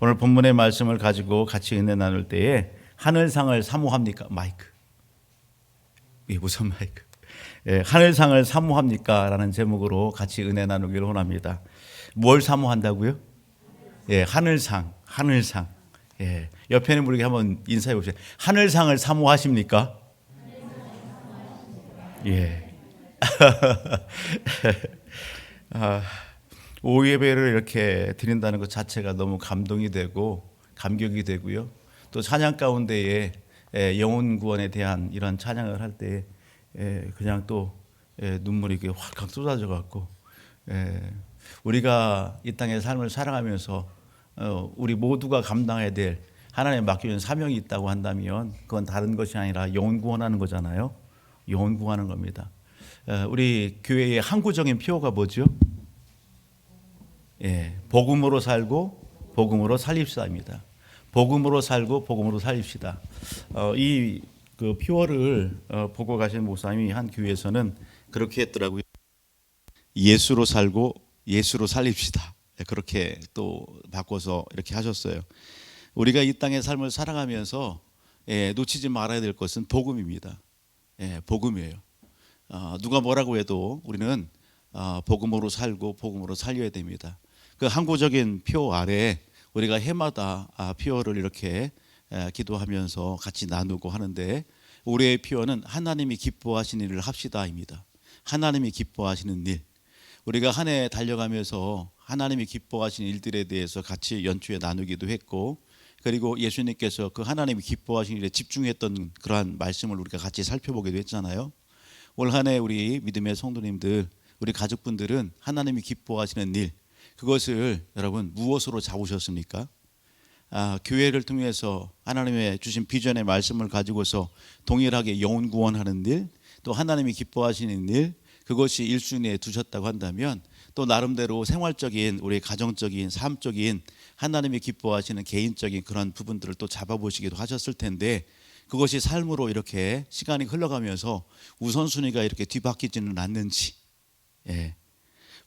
오늘 본문의 말씀을 가지고 같이 은혜 나눌 때에 하늘상을 사모합니까? 마이크. 예, 무슨 마이크? 예, 하늘상을 사모합니까? 라는 제목으로 같이 은혜 나누기를 원합니다. 뭘 사모한다고요? 예, 하늘상, 하늘상. 예, 옆에 있는 분에게 한번 인사해 보세요. 하늘상을 사모하십니까? 예. 오후 예배를 이렇게 드린다는 것 자체가 너무 감동이 되고 감격이 되고요. 또 찬양 가운데에 영혼 구원에 대한 이런 찬양을 할 때 그냥 또 눈물이 확 쏟아져 갖고 우리가 이 땅의 삶을 살아가면서 우리 모두가 감당해야 될 하나님 맡겨준 사명이 있다고 한다면 그건 다른 것이 아니라 영혼 구원하는 거잖아요. 영혼 구원하는 겁니다. 우리 교회의 항구적인 표어가 뭐죠? 예, 복음으로 살고 복음으로 살립시다입니다. 복음으로 살고 복음으로 살립시다. 이 그 표어를 보고 가신 목사님이 한 교회에서는 그렇게 했더라고요. 예수로 살고 예수로 살립시다. 그렇게 또 바꿔서 이렇게 하셨어요. 우리가 이 땅의 삶을 살아가면서 놓치지 말아야 될 것은 복음입니다. 복음이에요. 누가 뭐라고 해도 우리는 복음으로 살고 복음으로 살려야 됩니다. 그 항구적인 표 아래 우리가 해마다 표어를 이렇게 기도하면서 같이 나누고 하는데 우리의 표어는 하나님이 기뻐하시는 일을 합시다입니다. 하나님이 기뻐하시는 일. 우리가 한 해 달려가면서 하나님이 기뻐하시는 일들에 대해서 같이 연초에 나누기도 했고 그리고 예수님께서 그 하나님이 기뻐하시는 일에 집중했던 그러한 말씀을 우리가 같이 살펴보기도 했잖아요. 올 한 해 우리 믿음의 성도님들, 우리 가족분들은 하나님이 기뻐하시는 일, 그것을 여러분 무엇으로 잡으셨습니까? 교회를 통해서 하나님의 주신 비전의 말씀을 가지고서 동일하게 영혼 구원하는 일, 또 하나님이 기뻐하시는 일, 그것이 1순위에 두셨다고 한다면 또 나름대로 생활적인 우리 가정적인 삶적인 하나님이 기뻐하시는 개인적인 그런 부분들을 또 잡아보시기도 하셨을 텐데 그것이 삶으로 이렇게 시간이 흘러가면서 우선순위가 이렇게 뒤바뀌지는 않는지,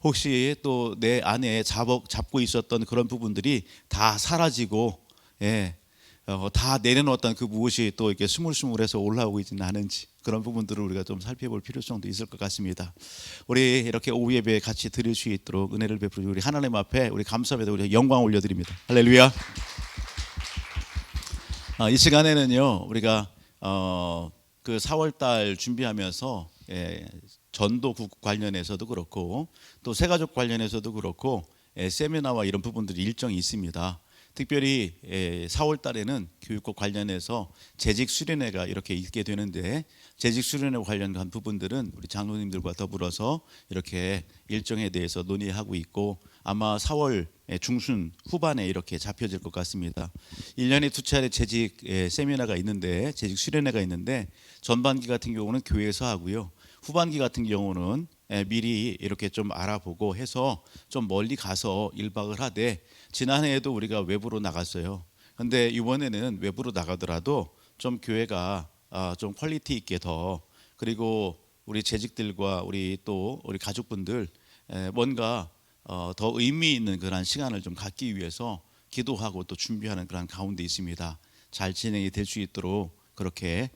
혹시 또 내 안에 잡고 있었던 그런 부분들이 다 사라지고 다 내려놓았던 그 무엇이 또 이렇게 스물스물해서 올라오고 있지는 않은지 그런 부분들을 우리가 좀 살펴볼 필요성도 있을 것 같습니다. 우리 이렇게 오후 예배 같이 드릴 수 있도록 은혜를 베풀어 우리 하나님 앞에 우리 감사합니다. 우리 영광 올려드립니다. 할렐루야. 이 시간에는요 우리가 그 4월달 준비하면서 전도국 관련해서도 그렇고 또 새가족 관련해서도 그렇고 세미나와 이런 부분들이 일정이 있습니다. 특별히 4월 달에는 교육과 관련해서 재직 수련회가 이렇게 있게 되는데 재직 수련회 관련한 부분들은 우리 장로님들과 더불어서 이렇게 일정에 대해서 논의하고 있고 아마 4월 중순 후반에 이렇게 잡혀질 것 같습니다. 1년에 2차례 재직 세미나가 있는데 재직 수련회가 있는데 전반기 같은 경우는 교회에서 하고요. 후반기 같은 경우는 미리 이렇게 좀 알아보고 해서 좀 멀리 가서 1박을 하되 지난해에도 우리가 외부로 나갔어요. 근데 이번에는 외부로 나가더라도 좀 교회가 좀 퀄리티 있게 더 그리고 우리 재직들과 우리 또 우리 가족분들 뭔가 더 의미 있는 그런 시간을 좀 갖기 위해서 기도하고 또 준비하는 그런 가운데 있습니다. 잘 진행이 될 수 있도록 그렇게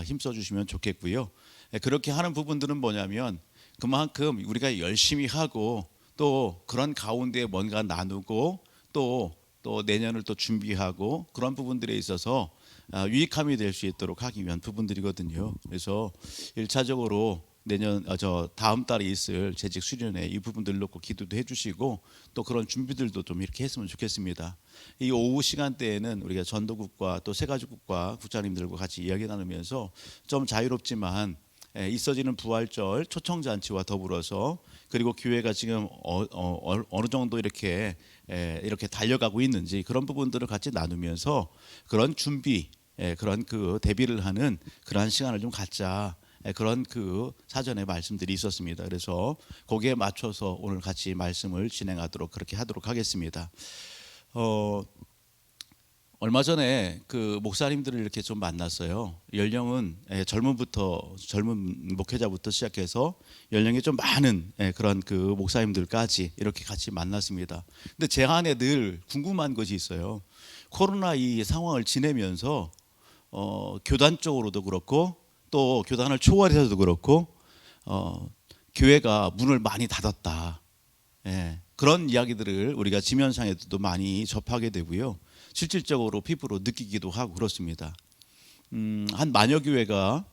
힘써 주시면 좋겠고요. 그렇게 하는 부분들은 뭐냐면 그만큼 우리가 열심히 하고 또 그런 가운데 뭔가 나누고 또 내년을 또 준비하고 그런 부분들에 있어서 유익함이 될 수 있도록 하기 위한 부분들이거든요. 그래서 1차적으로 내년 다음 달에 있을 재직 수련회 이 부분들 놓고 기도도 해주시고 또 그런 준비들도 좀 이렇게 했으면 좋겠습니다. 이 오후 시간대에는 우리가 전도국과 또 새가족국과 국장님들과 같이 이야기 나누면서 좀 자유롭지만 있어지는 부활절 초청잔치와 더불어서 그리고 교회가 지금 어느 정도 이렇게 달려가고 있는지 그런 부분들을 같이 나누면서 그런 준비, 그런 그 대비를 하는 그러한 시간을 좀 갖자. 그런 그 사전에 말씀들이 있었습니다. 그래서 거기에 맞춰서 오늘 같이 말씀을 진행하도록 그렇게 하도록 하겠습니다. 얼마 전에 그 목사님들을 이렇게 좀 만났어요. 연령은 젊은 목회자부터 시작해서 연령이 좀 많은 그런 그 목사님들까지 이렇게 같이 만났습니다. 근데 제 안에 늘 궁금한 것이 있어요. 코로나 이 상황을 지내면서 교단 쪽으로도 그렇고 또 교단을 초월해서도 그렇고 교회가 문을 많이 닫았다. 그런 이야기들을 우리가 지면상에도 많이 접하게 되고요. 실질적으로 피부로 느끼기도 하고 그렇습니다. 한 마녀 교회가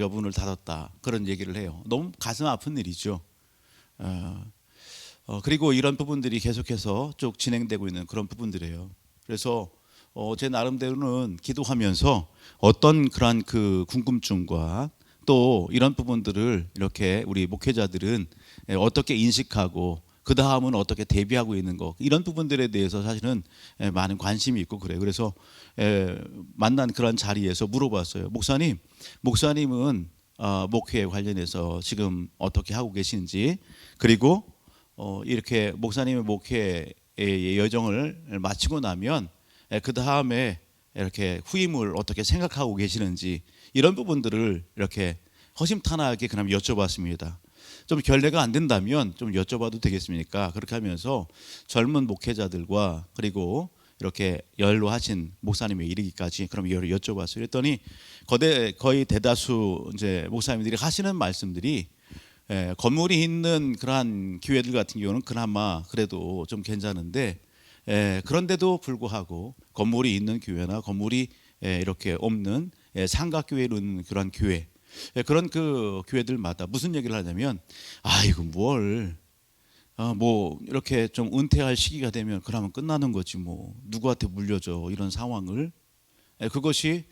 문을 닫았다 그런 얘기를 해요. 너무 가슴 아픈 일이죠. 그리고 이런 부분들이 계속해서 쭉 진행되고 있는 그런 부분들이에요. 그래서 제 나름대로는 기도하면서 어떤 그러한 그 궁금증과 또 이런 부분들을 이렇게 우리 목회자들은 어떻게 인식하고 그 다음은 어떻게 대비하고 있는 거 이런 부분들에 대해서 사실은 많은 관심이 있고 그래요. 그래서 만난 그런 자리에서 물어봤어요. 목사님은 목회 관련해서 지금 어떻게 하고 계신지 그리고 이렇게 목사님의 목회의 여정을 마치고 나면 그 다음에 이렇게 후임을 어떻게 생각하고 계시는지 이런 부분들을 이렇게 허심탄회하게 그럼 여쭤봤습니다. 좀 결례가 안 된다면 좀 여쭤봐도 되겠습니까? 그렇게 하면서 젊은 목회자들과 그리고 이렇게 연로하신 목사님에 이르기까지 그럼 이거를 여쭤봤어요. 그랬더니 거의 대다수 이제 목사님들이 하시는 말씀들이 건물이 있는 그러한 교회들 같은 경우는 그나마 그래도 좀 괜찮은데 그런데도 불구하고 건물이 있는 교회나 건물이 이렇게 없는 상가교회는 그런 교회 그런 그 교회들마다 무슨 얘기를 하냐면 이거 뭐 이렇게 좀 은퇴할 시기가 되면 그러면 끝나는 거지 뭐 누구한테 물려줘 이런 상황을 그것이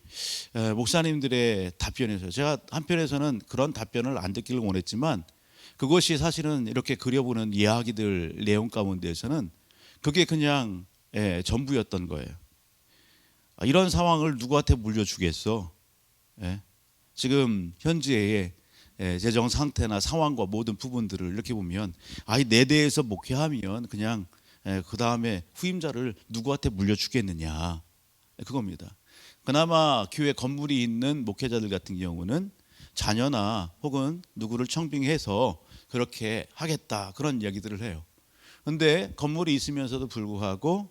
목사님들의 답변에서 제가 한편에서는 그런 답변을 안 듣기를 원했지만 그것이 사실은 이렇게 그려보는 이야기들 내용 가운데에서는 그게 그냥 전부였던 거예요. 이런 상황을 누구한테 물려주겠어? 지금 현재의 재정 상태나 상황과 모든 부분들을 이렇게 보면 내 대에서 목회하면 그냥 그 다음에 후임자를 누구한테 물려주겠느냐 그겁니다. 그나마 교회 건물이 있는 목회자들 같은 경우는 자녀나 혹은 누구를 청빙해서 그렇게 하겠다 그런 이야기들을 해요. 그런데 건물이 있으면서도 불구하고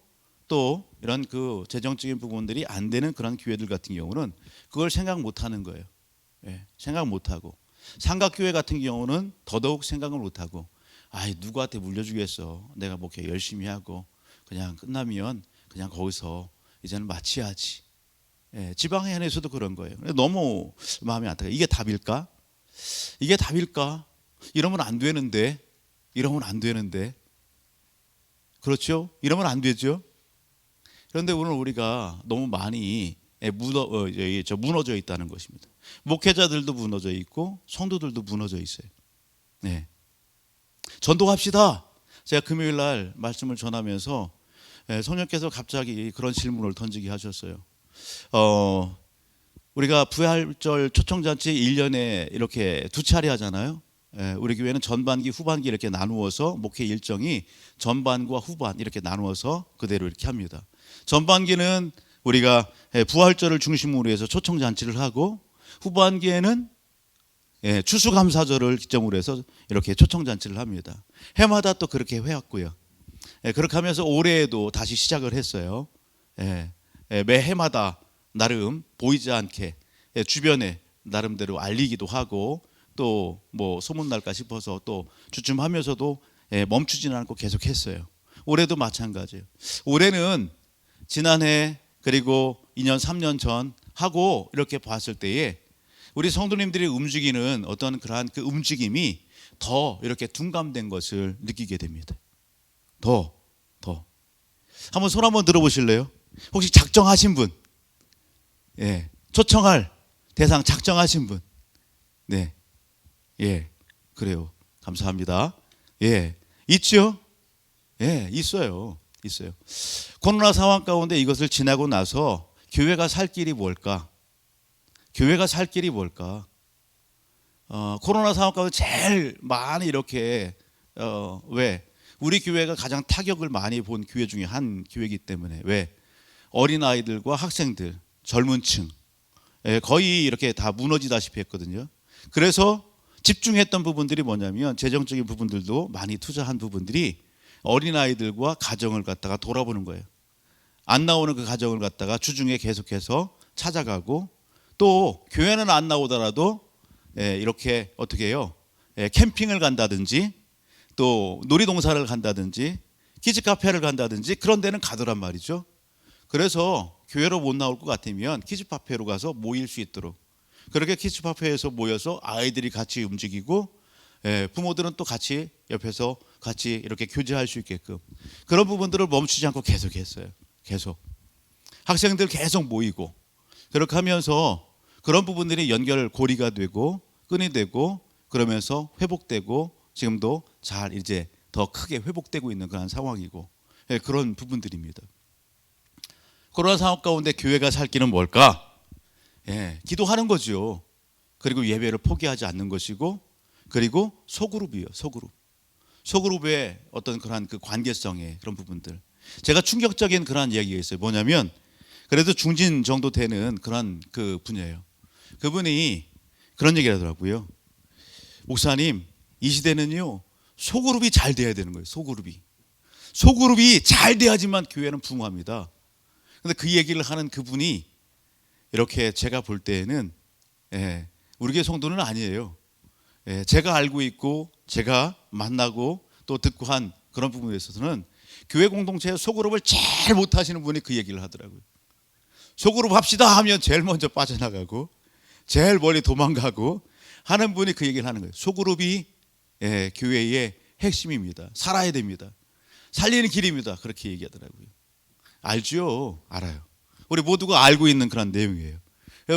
또 이런 그 재정적인 부분들이 안 되는 그런 교회들 같은 경우는 그걸 생각 못하는 거예요. 생각 못하고 상가교회 같은 경우는 더더욱 생각을 못하고 누구한테 물려주겠어 내가 목회 열심히 하고 그냥 끝나면 그냥 거기서 이제는 마치야지. 지방회관에서도 그런 거예요. 너무 마음이 안타까워요. 이게 답일까? 이러면 안 되는데 그렇죠? 이러면 안 되죠. 그런데 오늘 우리가 너무 많이 무너져 있다는 것입니다. 목회자들도 무너져 있고 성도들도 무너져 있어요. 전도합시다. 제가 금요일 날 말씀을 전하면서 성령께서 갑자기 그런 질문을 던지게 하셨어요. 우리가 부활절 초청잔치 1년에 이렇게 두 차례 하잖아요. 우리 교회는 전반기 후반기 이렇게 나누어서 목회 일정이 전반과 후반 이렇게 나누어서 그대로 이렇게 합니다. 전반기는 우리가 부활절을 중심으로 해서 초청잔치를 하고 후반기에는 추수감사절을 기점으로 해서 이렇게 초청잔치를 합니다. 해마다 또 그렇게 해왔고요. 그렇게 하면서 올해에도 다시 시작을 했어요. 매 해마다 나름 보이지 않게 주변에 나름대로 알리기도 하고 또 뭐 소문날까 싶어서 또 주춤하면서도 멈추지는 않고 계속했어요. 올해도 마찬가지예요. 올해는 지난해 그리고 2년 3년 전 하고 이렇게 봤을 때에 우리 성도님들이 움직이는 어떤 그러한 그 움직임이 더 이렇게 둔감된 것을 느끼게 됩니다. 더 한번 손 한번 들어보실래요? 혹시 작정하신 분? 초청할 대상 작정하신 분? 그래요. 감사합니다. 있죠? 있어요. 코로나 상황 가운데 이것을 지나고 나서 교회가 살 길이 뭘까? 코로나 상황 가운데 제일 많이 이렇게 우리 교회가 가장 타격을 많이 본 교회 중에 한 교회이기 때문에 어린아이들과 학생들, 젊은 층 거의 이렇게 다 무너지다시피 했거든요. 그래서 집중했던 부분들이 뭐냐면 재정적인 부분들도 많이 투자한 부분들이 어린아이들과 가정을 갖다가 돌아보는 거예요. 안 나오는 그 가정을 갖다가 주중에 계속해서 찾아가고, 또 교회는 안 나오더라도 이렇게 어떻게 해요? 캠핑을 간다든지 또 놀이동산을 간다든지 키즈카페를 간다든지 그런 데는 가더란 말이죠. 그래서 교회로 못 나올 것 같으면 키즈카페로 가서 모일 수 있도록, 그렇게 키즈카페에서 모여서 아이들이 같이 움직이고 부모들은 또 같이 옆에서 같이 이렇게 교제할 수 있게끔 그런 부분들을 멈추지 않고 계속했어요. 계속 학생들 계속 모이고, 그렇게 하면서 그런 부분들이 연결 고리가 되고 끈이 되고, 그러면서 회복되고 지금도 잘 이제 더 크게 회복되고 있는 그런 상황이고, 그런 부분들입니다. 코로나 상황 가운데 교회가 살 길은 뭘까? 기도하는 거죠. 그리고 예배를 포기하지 않는 것이고, 그리고 소그룹이요. 소그룹의 어떤 그런 그 관계성의 그런 부분들. 제가 충격적인 그런 이야기가 있어요. 뭐냐면 그래도 중진 정도 되는 그런 그 분이에요. 그분이 그런 얘기를 하더라고요. 목사님, 이 시대는요 소그룹이 잘 돼야 되는 거예요. 소그룹이 잘 돼야지만 교회는 부흥합니다. 근데 그 얘기를 하는 그분이 이렇게 제가 볼 때에는 우리 교회 성도는 아니에요. 제가 알고 있고 제가 만나고 또 듣고 한 그런 부분에 있어서는 교회 공동체의 소그룹을 제일 못하시는 분이 그 얘기를 하더라고요. 소그룹 합시다 하면 제일 먼저 빠져나가고 제일 멀리 도망가고 하는 분이 그 얘기를 하는 거예요. 소그룹이 교회의 핵심입니다. 살아야 됩니다. 살리는 길입니다. 그렇게 얘기하더라고요. 알죠? 알아요. 우리 모두가 알고 있는 그런 내용이에요.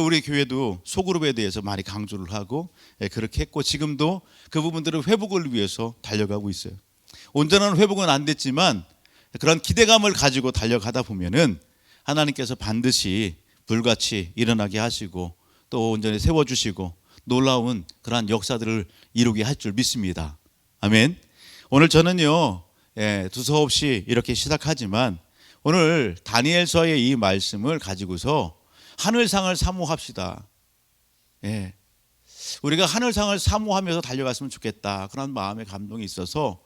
우리 교회도 소그룹에 대해서 많이 강조를 하고 그렇게 했고, 지금도 그 부분들을 회복을 위해서 달려가고 있어요. 온전한 회복은 안 됐지만 그런 기대감을 가지고 달려가다 보면은 하나님께서 반드시 불같이 일어나게 하시고 또 온전히 세워주시고 놀라운 그러한 역사들을 이루게 할 줄 믿습니다. 아멘. 오늘 저는요 두서없이 이렇게 시작하지만 오늘 다니엘서의 이 말씀을 가지고서 하늘상을 사모합시다. 우리가 하늘상을 사모하면서 달려갔으면 좋겠다, 그런 마음의 감동이 있어서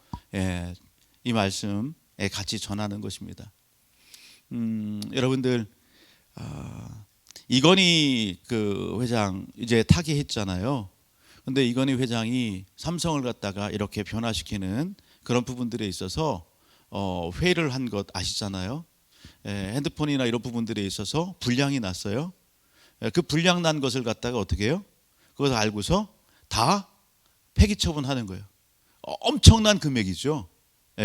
이 말씀에 같이 전하는 것입니다. 여러분들 이건희 그 회장 이제 타계했잖아요. 근데 이건희 회장이 삼성을 갖다가 이렇게 변화시키는 그런 부분들에 있어서 회의를 한 것 아시잖아요. 핸드폰이나 이런 부분들에 있어서 불량이 났어요. 그 불량 난 것을 갖다가 어떻게 해요? 그것을 알고서 다 폐기 처분하는 거예요. 엄청난 금액이죠.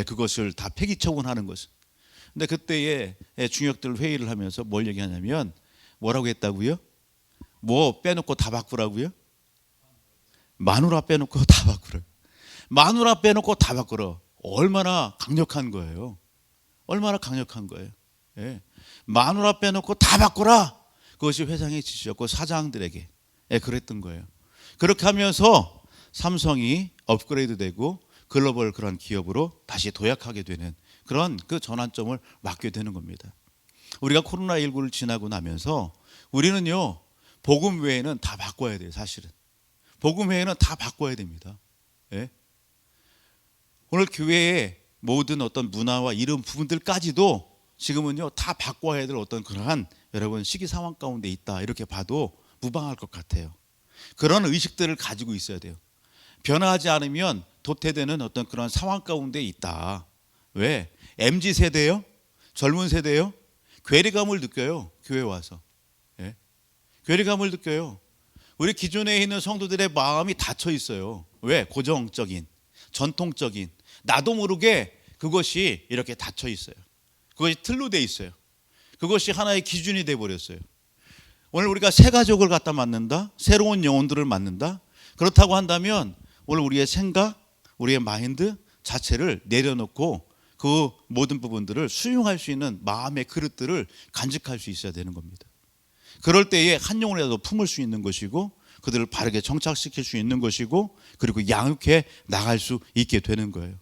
그것을 다 폐기 처분하는 것은. 근데 그때에 중역들 회의를 하면서 뭘 얘기하냐면 뭐라고 했다고요? 뭐 빼놓고 다 바꾸라고요? 마누라 빼놓고 다 바꾸라. 마누라 빼놓고 다 바꾸라. 얼마나 강력한 거예요. 얼마나 강력한 거예요. 마누라 빼놓고 다 바꾸라. 그것이 회장의 지시였고 사장들에게 그랬던 거예요. 그렇게 하면서 삼성이 업그레이드되고 글로벌 그런 기업으로 다시 도약하게 되는 그런 그 전환점을 맞게 되는 겁니다. 우리가 코로나19를 지나고 나면서 우리는요 복음 외에는 다 바꿔야 돼요. 사실은 복음 외에는 다 바꿔야 됩니다. 오늘 교회의 모든 어떤 문화와 이런 부분들까지도 지금은요 다 바꿔야 될 어떤 그러한 여러분 시기 상황 가운데 있다, 이렇게 봐도 무방할 것 같아요. 그런 의식들을 가지고 있어야 돼요. 변화하지 않으면 도태되는 어떤 그런 상황 가운데 있다. 왜? MZ세대요? 젊은 세대요? 괴리감을 느껴요. 교회 와서. 괴리감을 느껴요. 우리 기존에 있는 성도들의 마음이 닫혀 있어요. 왜? 고정적인, 전통적인, 나도 모르게 그것이 이렇게 닫혀 있어요. 그것이 틀로 돼 있어요. 그것이 하나의 기준이 돼 버렸어요. 오늘 우리가 새 가족을 갖다 만든다, 새로운 영혼들을 만든다, 그렇다고 한다면 오늘 우리의 생각, 우리의 마인드 자체를 내려놓고 그 모든 부분들을 수용할 수 있는 마음의 그릇들을 간직할 수 있어야 되는 겁니다. 그럴 때에 한 영혼이라도 품을 수 있는 것이고 그들을 바르게 정착시킬 수 있는 것이고 그리고 양육해 나갈 수 있게 되는 거예요.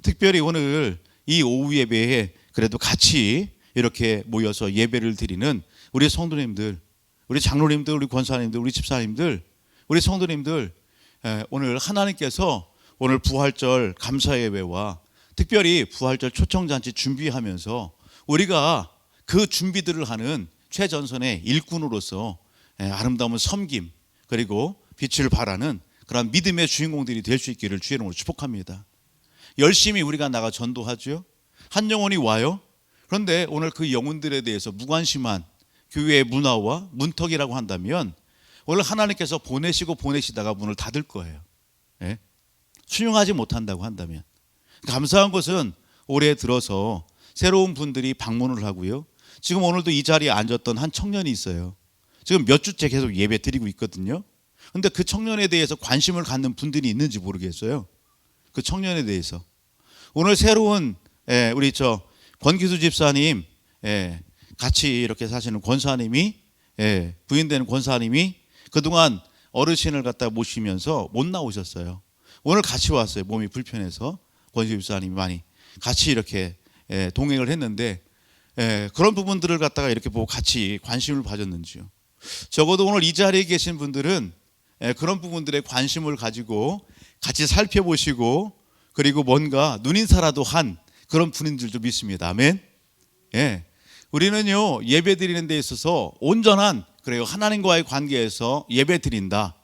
특별히 오늘 이 오후 예배에 그래도 같이 이렇게 모여서 예배를 드리는 우리 성도님들, 우리 장로님들, 우리 권사님들, 우리 집사님들, 우리 성도님들, 오늘 하나님께서 오늘 부활절 감사 예배와 특별히 부활절 초청잔치 준비하면서 우리가 그 준비들을 하는 최전선의 일꾼으로서 아름다운 섬김 그리고 빛을 발하는 그런 믿음의 주인공들이 될 수 있기를 주의 이름으로 축복합니다. 열심히 우리가 나가 전도하죠. 한 영혼이 와요. 그런데 오늘 그 영혼들에 대해서 무관심한 교회의 문화와 문턱이라고 한다면 오늘 하나님께서 보내시다가 문을 닫을 거예요. 예? 수용하지 못한다고 한다면. 감사한 것은 올해 들어서 새로운 분들이 방문을 하고요. 지금 오늘도 이 자리에 앉았던 한 청년이 있어요. 지금 몇 주째 계속 예배 드리고 있거든요. 그런데 그 청년에 대해서 관심을 갖는 분들이 있는지 모르겠어요. 그 청년에 대해서. 오늘 새로운 우리 권기수 집사님 같이 이렇게 사시는 권사님이 부인되는 권사님이 그동안 어르신을 갖다 모시면서 못 나오셨어요. 오늘 같이 왔어요. 몸이 불편해서 권기수 집사님이 많이 같이 이렇게 동행을 했는데 그런 부분들을 갖다가 이렇게 보고 같이 관심을 가졌는지요. 적어도 오늘 이 자리에 계신 분들은 그런 부분들에 관심을 가지고 같이 살펴보시고 그리고 뭔가 눈인사라도 한 그런 분인들도 믿습니다. 아멘. 우리는요 예배 드리는 데 있어서 온전한 그래요 하나님과의 관계에서 예배 드린다.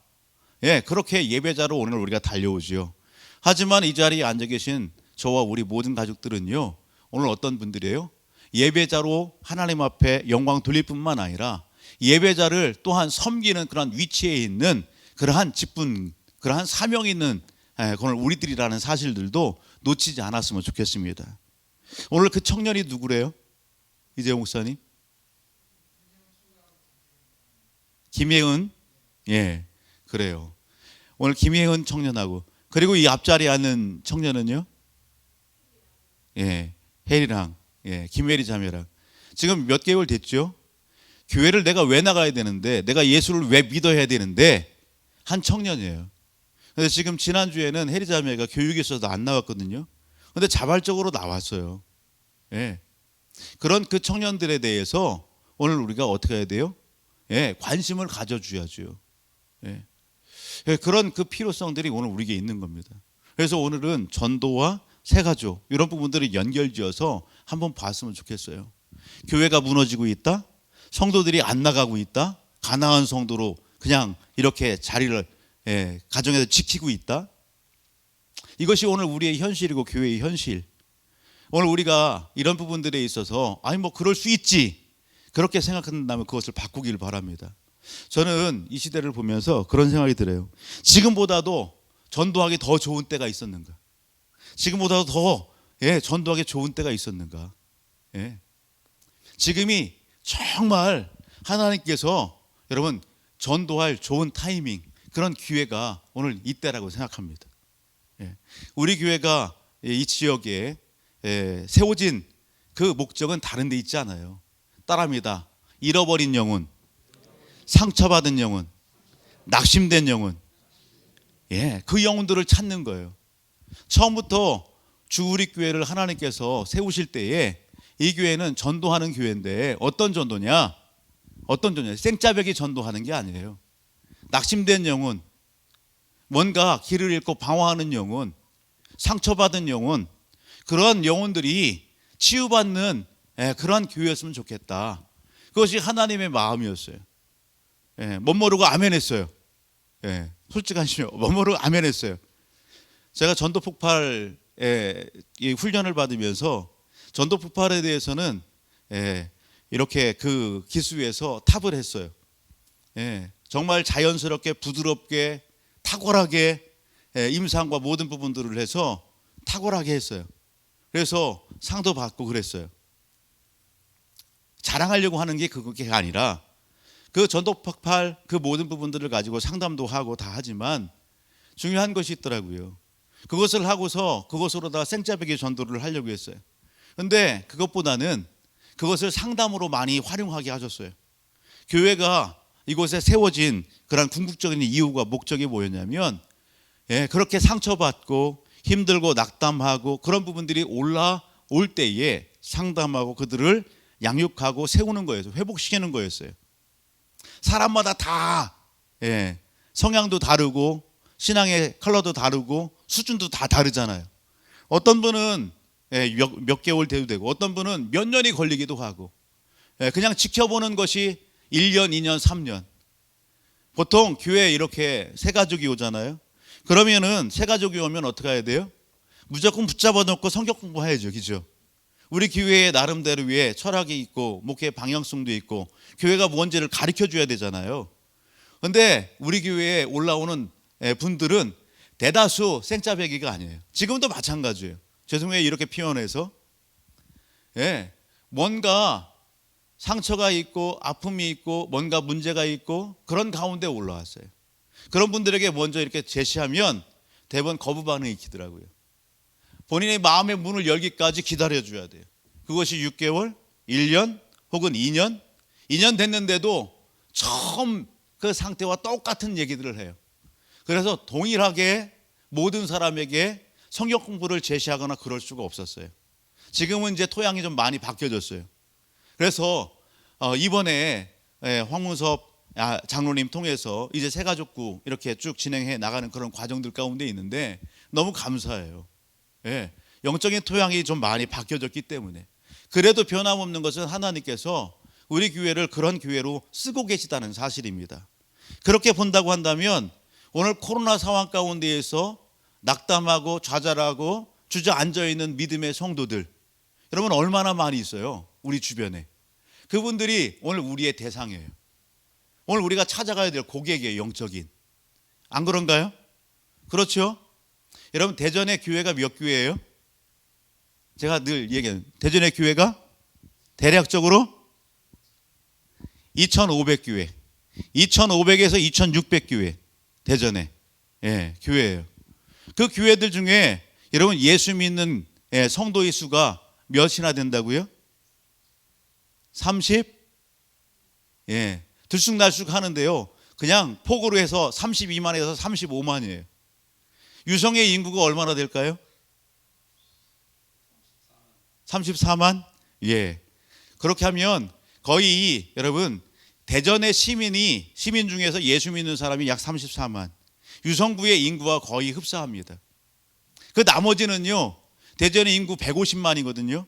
그렇게 예배자로 오늘 우리가 달려오지요. 하지만 이 자리에 앉아 계신 저와 우리 모든 가족들은요 오늘 어떤 분들이에요? 예배자로 하나님 앞에 영광 돌릴 뿐만 아니라 예배자를 또한 섬기는 그런 위치에 있는 그러한 직분, 그러한 사명이 있는 그걸 우리들이라는 사실들도 놓치지 않았으면 좋겠습니다. 오늘 그 청년이 누구래요? 이재용 목사님? 김혜은? 그래요. 오늘 김혜은 청년하고 그리고 이 앞자리에 앉는 청년은요? 혜리랑 김혜리 자매랑 지금 몇 개월 됐죠? 교회를 내가 왜 나가야 되는데 내가 예수를 왜 믿어야 되는데 한 청년이에요. 그래서 지금 지난주에는 혜리 자매가 교육에 있어서 안 나왔거든요. 그런데 자발적으로 나왔어요. 그런 그 청년들에 대해서 오늘 우리가 어떻게 해야 돼요? 관심을 가져줘야죠. 그런 그 필요성들이 오늘 우리에게 있는 겁니다. 그래서 오늘은 전도와 새가족 이런 부분들을 연결지어서 한번 봤으면 좋겠어요. 교회가 무너지고 있다? 성도들이 안 나가고 있다? 가난한 성도로 그냥 이렇게 자리를 가정에서 지키고 있다? 이것이 오늘 우리의 현실이고 교회의 현실. 오늘 우리가 이런 부분들에 있어서 아니 뭐 그럴 수 있지 그렇게 생각한다면 그것을 바꾸기를 바랍니다. 저는 이 시대를 보면서 그런 생각이 들어요. 지금보다도 전도하기 더 좋은 때가 있었는가? 지금보다도 더 전도하기 좋은 때가 있었는가? 지금이 정말 하나님께서 여러분 전도할 좋은 타이밍 그런 기회가 오늘 이때라고 생각합니다. 우리 교회가 이 지역에 세워진 그 목적은 다른 데 있지 않아요. 따라합니다. 잃어버린 영혼, 상처받은 영혼, 낙심된 영혼, 그 영혼들을 찾는 거예요. 처음부터 주우리교회를 하나님께서 세우실 때에 이 교회는 전도하는 교회인데 어떤 전도냐? 생짜배기 전도하는 게 아니에요. 낙심된 영혼, 뭔가 길을 잃고 방황하는 영혼, 상처받은 영혼, 그런 영혼들이 치유받는 그런 교회였으면 좋겠다. 그것이 하나님의 마음이었어요. 못 모르고 아멘 했어요. 솔직하시죠? 못 모르고 아멘 했어요. 제가 전도 폭발 훈련을 받으면서 전도 폭발에 대해서는 이렇게 그 기수에서 탑을 했어요. 정말 자연스럽게 부드럽게 탁월하게 임상과 모든 부분들을 해서 탁월하게 했어요. 그래서 상도 받고 그랬어요. 자랑하려고 하는 게 그게 아니라 그 전도 폭발 그 모든 부분들을 가지고 상담도 하고 다 하지만 중요한 것이 있더라고요. 그것을 하고서 그것으로 다 생짜배기 전도를 하려고 했어요. 그런데 그것보다는 그것을 상담으로 많이 활용하게 하셨어요. 교회가 이곳에 세워진 그런 궁극적인 이유가 목적이 뭐였냐면 그렇게 상처받고 힘들고 낙담하고 그런 부분들이 올라올 때에 상담하고 그들을 양육하고 세우는 거였어요. 회복시키는 거였어요. 사람마다 다 성향도 다르고 신앙의 컬러도 다르고 수준도 다 다르잖아요. 어떤 분은 몇 개월 돼도 되고 어떤 분은 몇 년이 걸리기도 하고 그냥 지켜보는 것이 1년, 2년, 3년. 보통 교회에 이렇게 새 가족이 오잖아요. 그러면은 새 가족이 오면 어떻게 해야 돼요? 무조건 붙잡아 놓고 성경 공부해야죠. 그죠? 우리 교회에 나름대로 위에 철학이 있고 목회 방향성도 있고 교회가 뭔지를 가르쳐 줘야 되잖아요. 그런데 우리 교회에 올라오는 분들은 대다수 생짜배기가 아니에요. 지금도 마찬가지예요. 죄송해요 이렇게 표현해서. 뭔가 상처가 있고 아픔이 있고 뭔가 문제가 있고 그런 가운데 올라왔어요. 그런 분들에게 먼저 이렇게 제시하면 대부분 거부 반응이 있더라고요. 본인의 마음의 문을 열기까지 기다려줘야 돼요. 그것이 6개월, 1년 혹은 2년 됐는데도 처음 그 상태와 똑같은 얘기들을 해요. 그래서 동일하게 모든 사람에게 성경 공부를 제시하거나 그럴 수가 없었어요. 지금은 이제 토양이 좀 많이 바뀌어졌어요. 그래서 이번에 황문섭 장로님 통해서 이제 새가족구 이렇게 쭉 진행해 나가는 그런 과정들 가운데 있는데 너무 감사해요. 영적인 토양이 좀 많이 바뀌어졌기 때문에. 그래도 변함없는 것은 하나님께서 우리 교회를 그런 교회로 쓰고 계시다는 사실입니다. 그렇게 본다고 한다면 오늘 코로나 상황 가운데에서 낙담하고 좌절하고 주저앉아 있는 믿음의 성도들 여러분 얼마나 많이 있어요. 우리 주변에. 그분들이 오늘 우리의 대상이에요. 오늘 우리가 찾아가야 될 고객이에요. 영적인. 안 그런가요? 그렇죠? 여러분 대전의 교회가 몇 교회예요? 제가 늘 얘기해요. 대전의 교회가 대략적으로 2,500교회 2,500에서 2,600교회 대전에 교회예요. 그 교회들 중에 여러분 예수 믿는 성도의 수가 몇이나 된다고요? 30? 들쑥날쑥 하는데요. 그냥 폭으로 해서 32만에서 35만이에요. 유성의 인구가 얼마나 될까요? 34만? 그렇게 하면 거의 여러분 대전의 시민 중에서 예수 믿는 사람이 약 34만. 유성구의 인구와 거의 흡사합니다. 그 나머지는요. 대전의 인구 150만이거든요.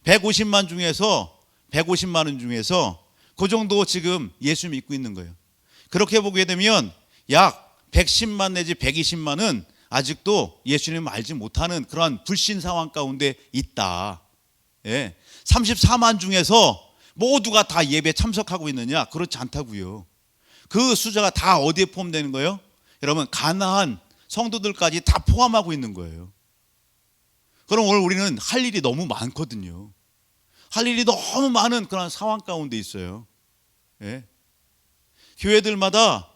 150만 중에서 150만 중에서 그 정도 지금 예수 믿고 있는 거예요. 그렇게 보게 되면 약 110만 내지 120만은 아직도 예수님을 알지 못하는 그러한 불신 상황 가운데 있다. 34만 중에서 모두가 다 예배 참석하고 있느냐? 그렇지 않다고요. 그 숫자가 다 어디에 포함되는 거예요? 여러분 가나안 성도들까지 다 포함하고 있는 거예요. 그럼 오늘 우리는 할 일이 너무 많거든요. 할 일이 너무 많은 그런 상황 가운데 있어요. 교회들마다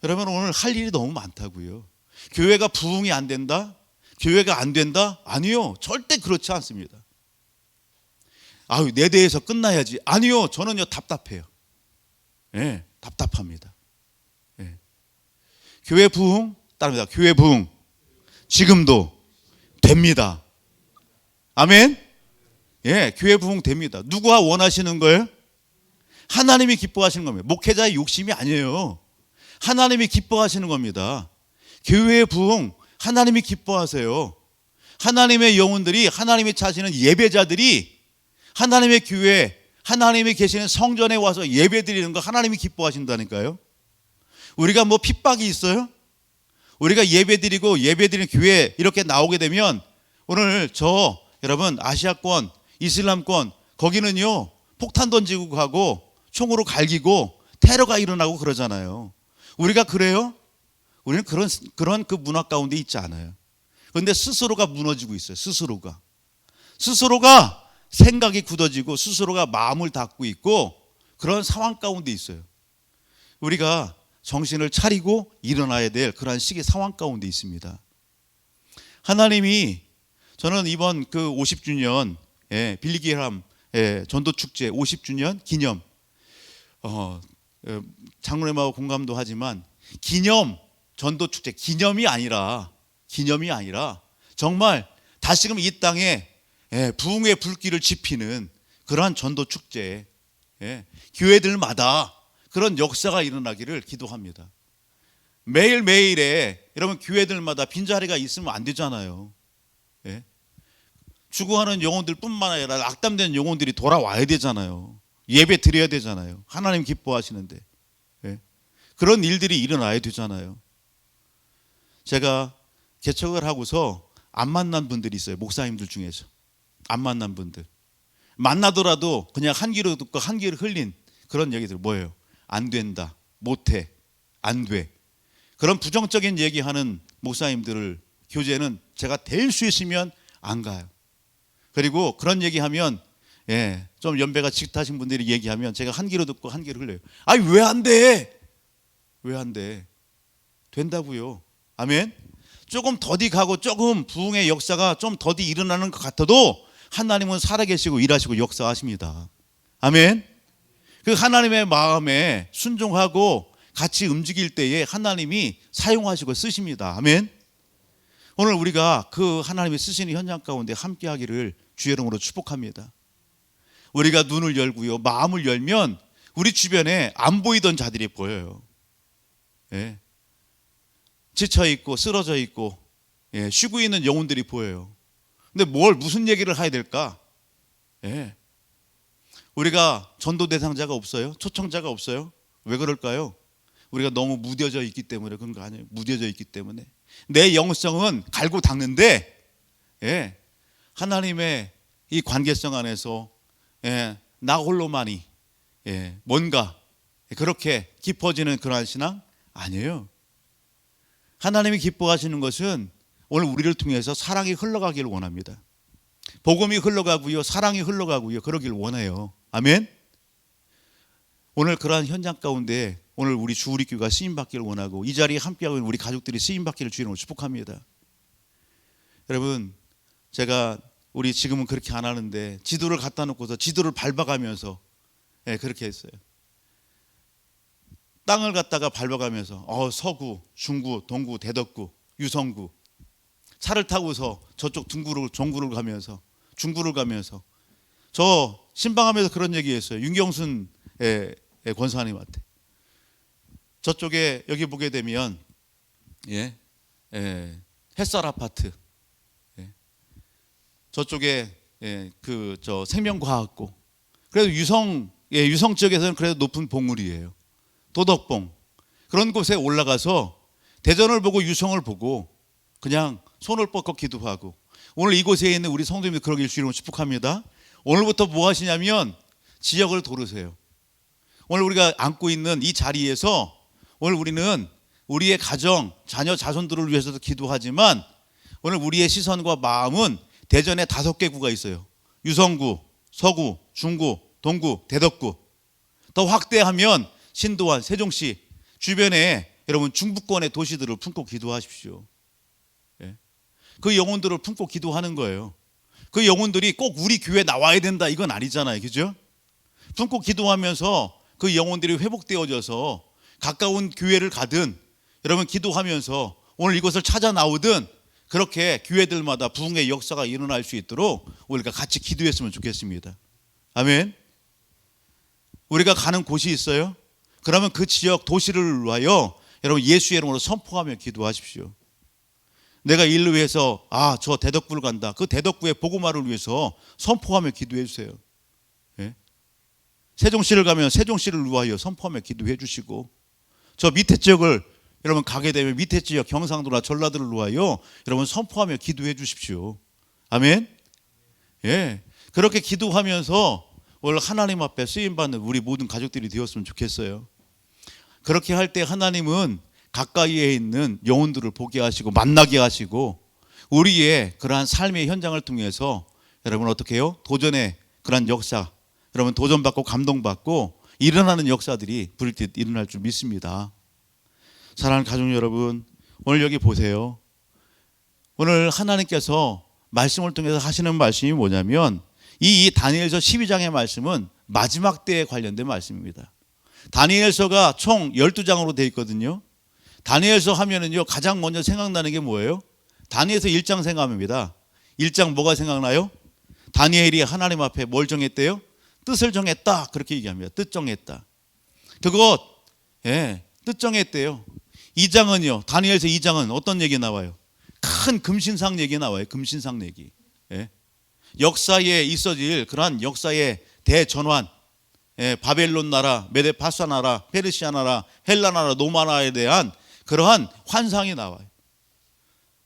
여러분 오늘 할 일이 너무 많다고요. 교회가 부흥이 안 된다? 교회가 안 된다? 아니요. 절대 그렇지 않습니다. 아유, 내 대해서 끝나야지. 아니요. 저는요 답답해요. 답답합니다. 교회 부흥 따릅니다. 교회 부흥 지금도 됩니다. 아멘. 교회 부흥 됩니다. 누가 원하시는 거예요? 하나님이 기뻐하시는 겁니다. 목회자의 욕심이 아니에요. 하나님이 기뻐하시는 겁니다. 교회의 부흥 하나님이 기뻐하세요. 하나님의 영혼들이 하나님이 차시는 예배자들이 하나님의 교회 하나님이 계시는 성전에 와서 예배 드리는 거 하나님이 기뻐하신다니까요. 우리가 뭐 핍박이 있어요? 우리가 예배 드리고 예배 드리는 교회에 이렇게 나오게 되면 오늘 여러분 아시아권 이슬람권 거기는요 폭탄 던지고 가고 총으로 갈기고 테러가 일어나고 그러잖아요. 우리가 그래요? 우리는 그런 그 문화 가운데 있지 않아요. 그런데 스스로가 무너지고 있어요. 스스로가 생각이 굳어지고 스스로가 마음을 닫고 있고 그런 상황 가운데 있어요. 우리가 정신을 차리고 일어나야 될 그러한 시기 상황 가운데 있습니다. 하나님이 저는 이번 그 50주년 빌리기람 전도축제 50주년 기념 장로님하고 공감도 하지만 기념 전도축제 기념이 아니라 정말 다시금 이 땅에 부흥의 불길을 지피는 그러한 전도 축제, 교회들마다 그런 역사가 일어나기를 기도합니다. 매일매일에 여러분 교회들마다 빈자리가 있으면 안 되잖아요. 죽어가는 영혼들 뿐만 아니라 악담된 영혼들이 돌아와야 되잖아요. 예배 드려야 되잖아요. 하나님 기뻐하시는데 그런 일들이 일어나야 되잖아요. 제가 개척을 하고서 안 만난 분들이 있어요. 목사님들 중에서 안 만난 분들, 만나더라도 그냥 한 귀로 듣고 한 귀로 흘린 그런 얘기들. 뭐예요? 안 된다, 못해, 안 돼. 그런 부정적인 얘기하는 목사님들을 교제는 제가 될 수 있으면 안 가요. 그리고 그런 얘기하면 좀 연배가 짙으신 분들이 얘기하면 제가 한 귀로 듣고 한 귀로 흘려요. 아니 왜 안 돼? 왜 안 돼? 된다고요. 아멘. 조금 더디 가고 조금 부흥의 역사가 좀 더디 일어나는 것 같아도 하나님은 살아계시고 일하시고 역사하십니다. 아멘. 그 하나님의 마음에 순종하고 같이 움직일 때에 하나님이 사용하시고 쓰십니다. 아멘. 오늘 우리가 그 하나님이 쓰시는 현장 가운데 함께하기를 주의 이름으로 축복합니다. 우리가 눈을 열고요, 마음을 열면 우리 주변에 안 보이던 자들이 보여요. 지쳐있고 쓰러져 있고 쉬고 있는 영혼들이 보여요. 근데 무슨 얘기를 해야 될까? 우리가 전도 대상자가 없어요? 초청자가 없어요? 왜 그럴까요? 우리가 너무 무뎌져 있기 때문에 그런 거 아니에요? 무뎌져 있기 때문에 내 영성은 갈고 닦는데 하나님의 이 관계성 안에서 나 홀로만이 뭔가 그렇게 깊어지는 그러한 신앙 아니에요. 하나님이 기뻐하시는 것은 오늘 우리를 통해서 사랑이 흘러가기를 원합니다. 복음이 흘러가고요, 사랑이 흘러가고요, 그러길 원해요. 아멘. 오늘 그러한 현장 가운데 오늘 우리 주우리교회가 쓰임받기를 원하고 이 자리에 함께하고 있는 우리 가족들이 쓰임받기를 주님으로 축복합니다. 여러분, 제가 우리 지금은 그렇게 안 하는데 지도를 갖다 놓고서 지도를 밟아가면서 그렇게 했어요. 땅을 갖다가 밟아가면서 서구, 중구, 동구, 대덕구, 유성구 차를 타고서 저쪽 종구를 가면서 중구를 가면서 저 신방하면서 그런 얘기했어요. 윤경순 권사님한테. 저쪽에 여기 보게 되면 햇살 아파트, 저쪽에 저 생명과학고. 그래도 유성 지역에서는 그래도 높은 봉우리예요. 도덕봉 그런 곳에 올라가서 대전을 보고 유성을 보고 그냥 손을 뻗고 기도하고 오늘 이곳에 있는 우리 성도님들 그러길 주님으로 축복합니다. 오늘부터 뭐 하시냐면 지역을 도르세요. 오늘 우리가 앉고 있는 이 자리에서 오늘 우리는 우리의 가정, 자녀, 자손들을 위해서도 기도하지만 오늘 우리의 시선과 마음은 대전에 5개 구가 있어요. 유성구, 서구, 중구, 동구, 대덕구. 더 확대하면 신도안, 세종시 주변에 여러분 중부권의 도시들을 품고 기도하십시오. 그 영혼들을 품고 기도하는 거예요. 그 영혼들이 꼭 우리 교회에 나와야 된다 이건 아니잖아요. 그죠? 품고 기도하면서 그 영혼들이 회복되어져서 가까운 교회를 가든 여러분 기도하면서 오늘 이곳을 찾아 나오든 그렇게 교회들마다 부흥의 역사가 일어날 수 있도록 우리가 같이 기도했으면 좋겠습니다. 아멘. 우리가 가는 곳이 있어요? 그러면 그 지역 도시를 위하여 여러분 예수의 이름으로 선포하며 기도하십시오. 내가 일을 위해서 저 대덕구를 간다. 그 대덕구의 복음화를 위해서 선포하며 기도해 주세요. 세종시를 가면 세종시를 위하여 선포하며 기도해 주시고 저 밑에 지역을 여러분 가게 되면 밑에 지역 경상도나 전라도를 위하여 여러분 선포하며 기도해 주십시오. 아멘. 그렇게 기도하면서 오늘 하나님 앞에 쓰임받는 우리 모든 가족들이 되었으면 좋겠어요. 그렇게 할 때 하나님은 가까이에 있는 영혼들을 보게 하시고 만나게 하시고 우리의 그러한 삶의 현장을 통해서 여러분 어떻게 해요? 도전의 그러한 역사, 여러분 도전받고 감동받고 일어나는 역사들이 부르듯 일어날 줄 믿습니다. 사랑하는 가족 여러분, 오늘 여기 보세요. 오늘 하나님께서 말씀을 통해서 하시는 말씀이 뭐냐면 이 다니엘서 12장의 말씀은 마지막 때에 관련된 말씀입니다. 다니엘서가 총 12장으로 되어 있거든요. 다니엘서 하면은요 가장 먼저 생각나는 게 뭐예요? 다니엘서 1장 생각합니다. 1장 뭐가 생각나요? 다니엘이 하나님 앞에 뭘 정했대요? 뜻을 정했다 그렇게 얘기합니다. 뜻 정했다. 그것 뜻 정했대요. 2장은요, 다니엘서 2장은 어떤 얘기 나와요? 큰 금신상 얘기 나와요. 금신상 얘기. 역사에 있어질 그러한 역사의 대전환, 바벨론 나라, 메데파사 나라, 페르시아 나라, 헬라 나라, 로마 나라에 대한 그러한 환상이 나와요.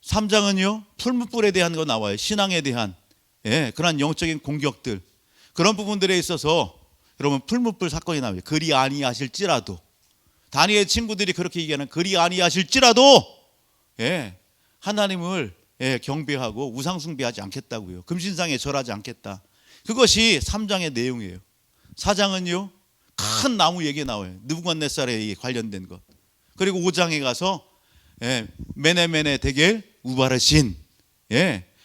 3장은요, 풀무불에 대한 거 나와요. 신앙에 대한 그러한 영적인 공격들, 그런 부분들에 있어서 여러분 풀무불 사건이 나와요. 그리 아니하실지라도, 다니엘 친구들이 그렇게 얘기하는 그리 아니하실지라도 하나님을 경배하고 우상 숭배하지 않겠다고요. 금신상에 절하지 않겠다. 그것이 3장의 내용이에요. 4장은요, 큰 나무 얘기 나와요. 느부갓네살에 관련된 것. 그리고 5장에 가서 메네메네 데겔 우바르신,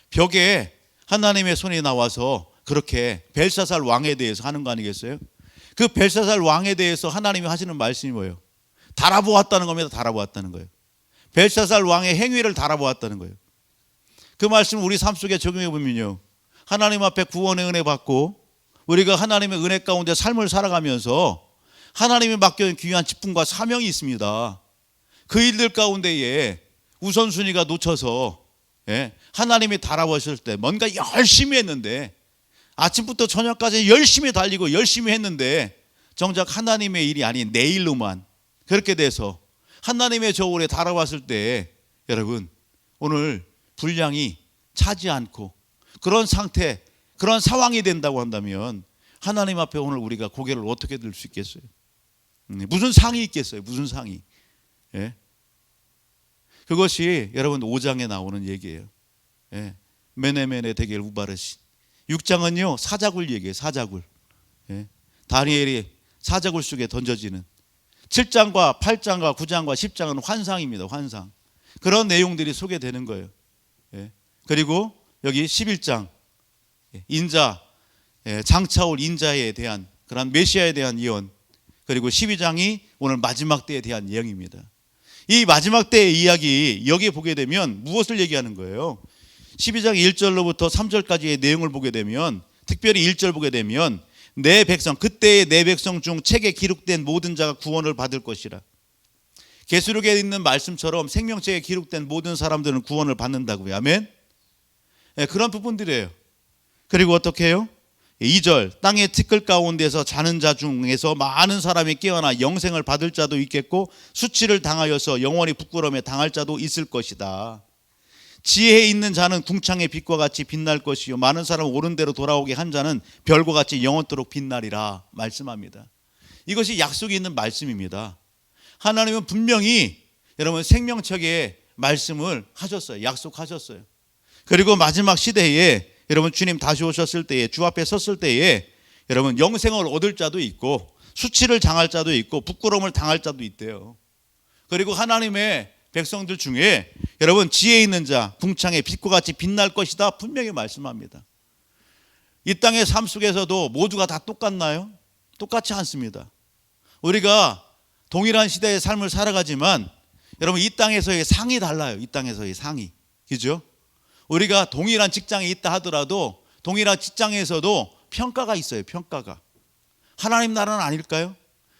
벽에 하나님의 손이 나와서 그렇게 벨사살 왕에 대해서 하는 거 아니겠어요? 그 벨사살 왕에 대해서 하나님이 하시는 말씀이 뭐예요? 달아보았다는 겁니다. 달아보았다는 거예요. 벨사살 왕의 행위를 달아보았다는 거예요. 그 말씀 우리 삶 속에 적용해 보면요, 하나님 앞에 구원의 은혜 받고 우리가 하나님의 은혜 가운데 삶을 살아가면서 하나님이 맡겨진 귀한 직분과 사명이 있습니다. 그 일들 가운데에 우선순위가 놓쳐서 하나님이 달아보셨을 때 뭔가 열심히 했는데, 아침부터 저녁까지 열심히 달리고 열심히 했는데 정작 하나님의 일이 아닌 내 일로만 그렇게 돼서 하나님의 저울에 달아왔을 때, 여러분 오늘 분량이 차지 않고 그런 상태, 그런 상황이 된다고 한다면 하나님 앞에 오늘 우리가 고개를 어떻게 들 수 있겠어요? 무슨 상이 있겠어요? 무슨 상이? 그것이 여러분 5장에 나오는 얘기예요. 메네메네 데겔 우바르신. 6장은요, 사자굴 얘기예요. 사자굴. 다니엘이 사자굴 속에 던져지는. 7장과 8장과 9장과 10장은 환상입니다. 환상. 그런 내용들이 소개되는 거예요. 그리고 여기 11장 인자, 장차올 인자에 대한 그런 메시아에 대한 예언, 그리고 12장이 오늘 마지막 때에 대한 예언입니다. 이 마지막 때의 이야기 여기 보게 되면 무엇을 얘기하는 거예요? 12장 1절로부터 3절까지의 내용을 보게 되면, 특별히 1절 보게 되면 내 백성, 그때의 내 백성 중 책에 기록된 모든 자가 구원을 받을 것이라. 계시록에 있는 말씀처럼 생명책에 기록된 모든 사람들은 구원을 받는다고요. 아멘. 그런 부분들이에요. 그리고 어떻게 해요? 2절, 땅의 티끌 가운데서 자는 자 중에서 많은 사람이 깨어나 영생을 받을 자도 있겠고 수치를 당하여서 영원히 부끄러움에 당할 자도 있을 것이다. 지혜에 있는 자는 궁창의 빛과 같이 빛날 것이요 많은 사람 옳은 대로 돌아오게 한 자는 별과 같이 영원토록 빛나리라 말씀합니다. 이것이 약속이 있는 말씀입니다. 하나님은 분명히 여러분 생명책에 말씀을 하셨어요. 약속하셨어요. 그리고 마지막 시대에 여러분 주님 다시 오셨을 때에, 주 앞에 섰을 때에 여러분 영생을 얻을 자도 있고 수치를 당할 자도 있고 부끄러움을 당할 자도 있대요. 그리고 하나님의 백성들 중에 여러분 지혜 있는 자, 궁창의 빛과 같이 빛날 것이다 분명히 말씀합니다. 이 땅의 삶 속에서도 모두가 다 똑같나요? 똑같지 않습니다. 우리가 동일한 시대의 삶을 살아가지만 여러분 이 땅에서의 상이 달라요. 이 땅에서의 상이. 그죠? 우리가 동일한 직장에 있다 하더라도 동일한 직장에서도 평가가 있어요. 평가가. 하나님 나라는 아닐까요?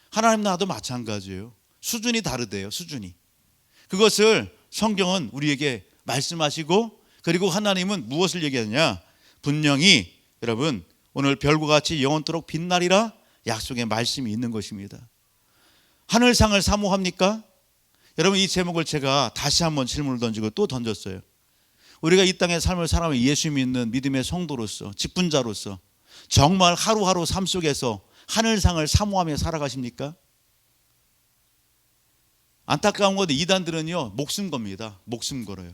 하나님 나라도 마찬가지예요. 수준이 다르대요. 수준이. 그것을 성경은 우리에게 말씀하시고, 그리고 하나님은 무엇을 얘기하느냐? 분명히 여러분 오늘 별과 같이 영원토록 빛나리라 약속의 말씀이 있는 것입니다. 하늘상을 사모합니까? 여러분 이 제목을 제가 다시 한번 질문을 던지고 또 던졌어요. 우리가 이 땅의 삶을 살아가며 예수 믿는 믿음의 성도로서, 직분자로서 정말 하루하루 삶 속에서 하늘상을 사모하며 살아가십니까? 안타까운 건데 이단들은요 목숨 겁니다. 목숨 걸어요.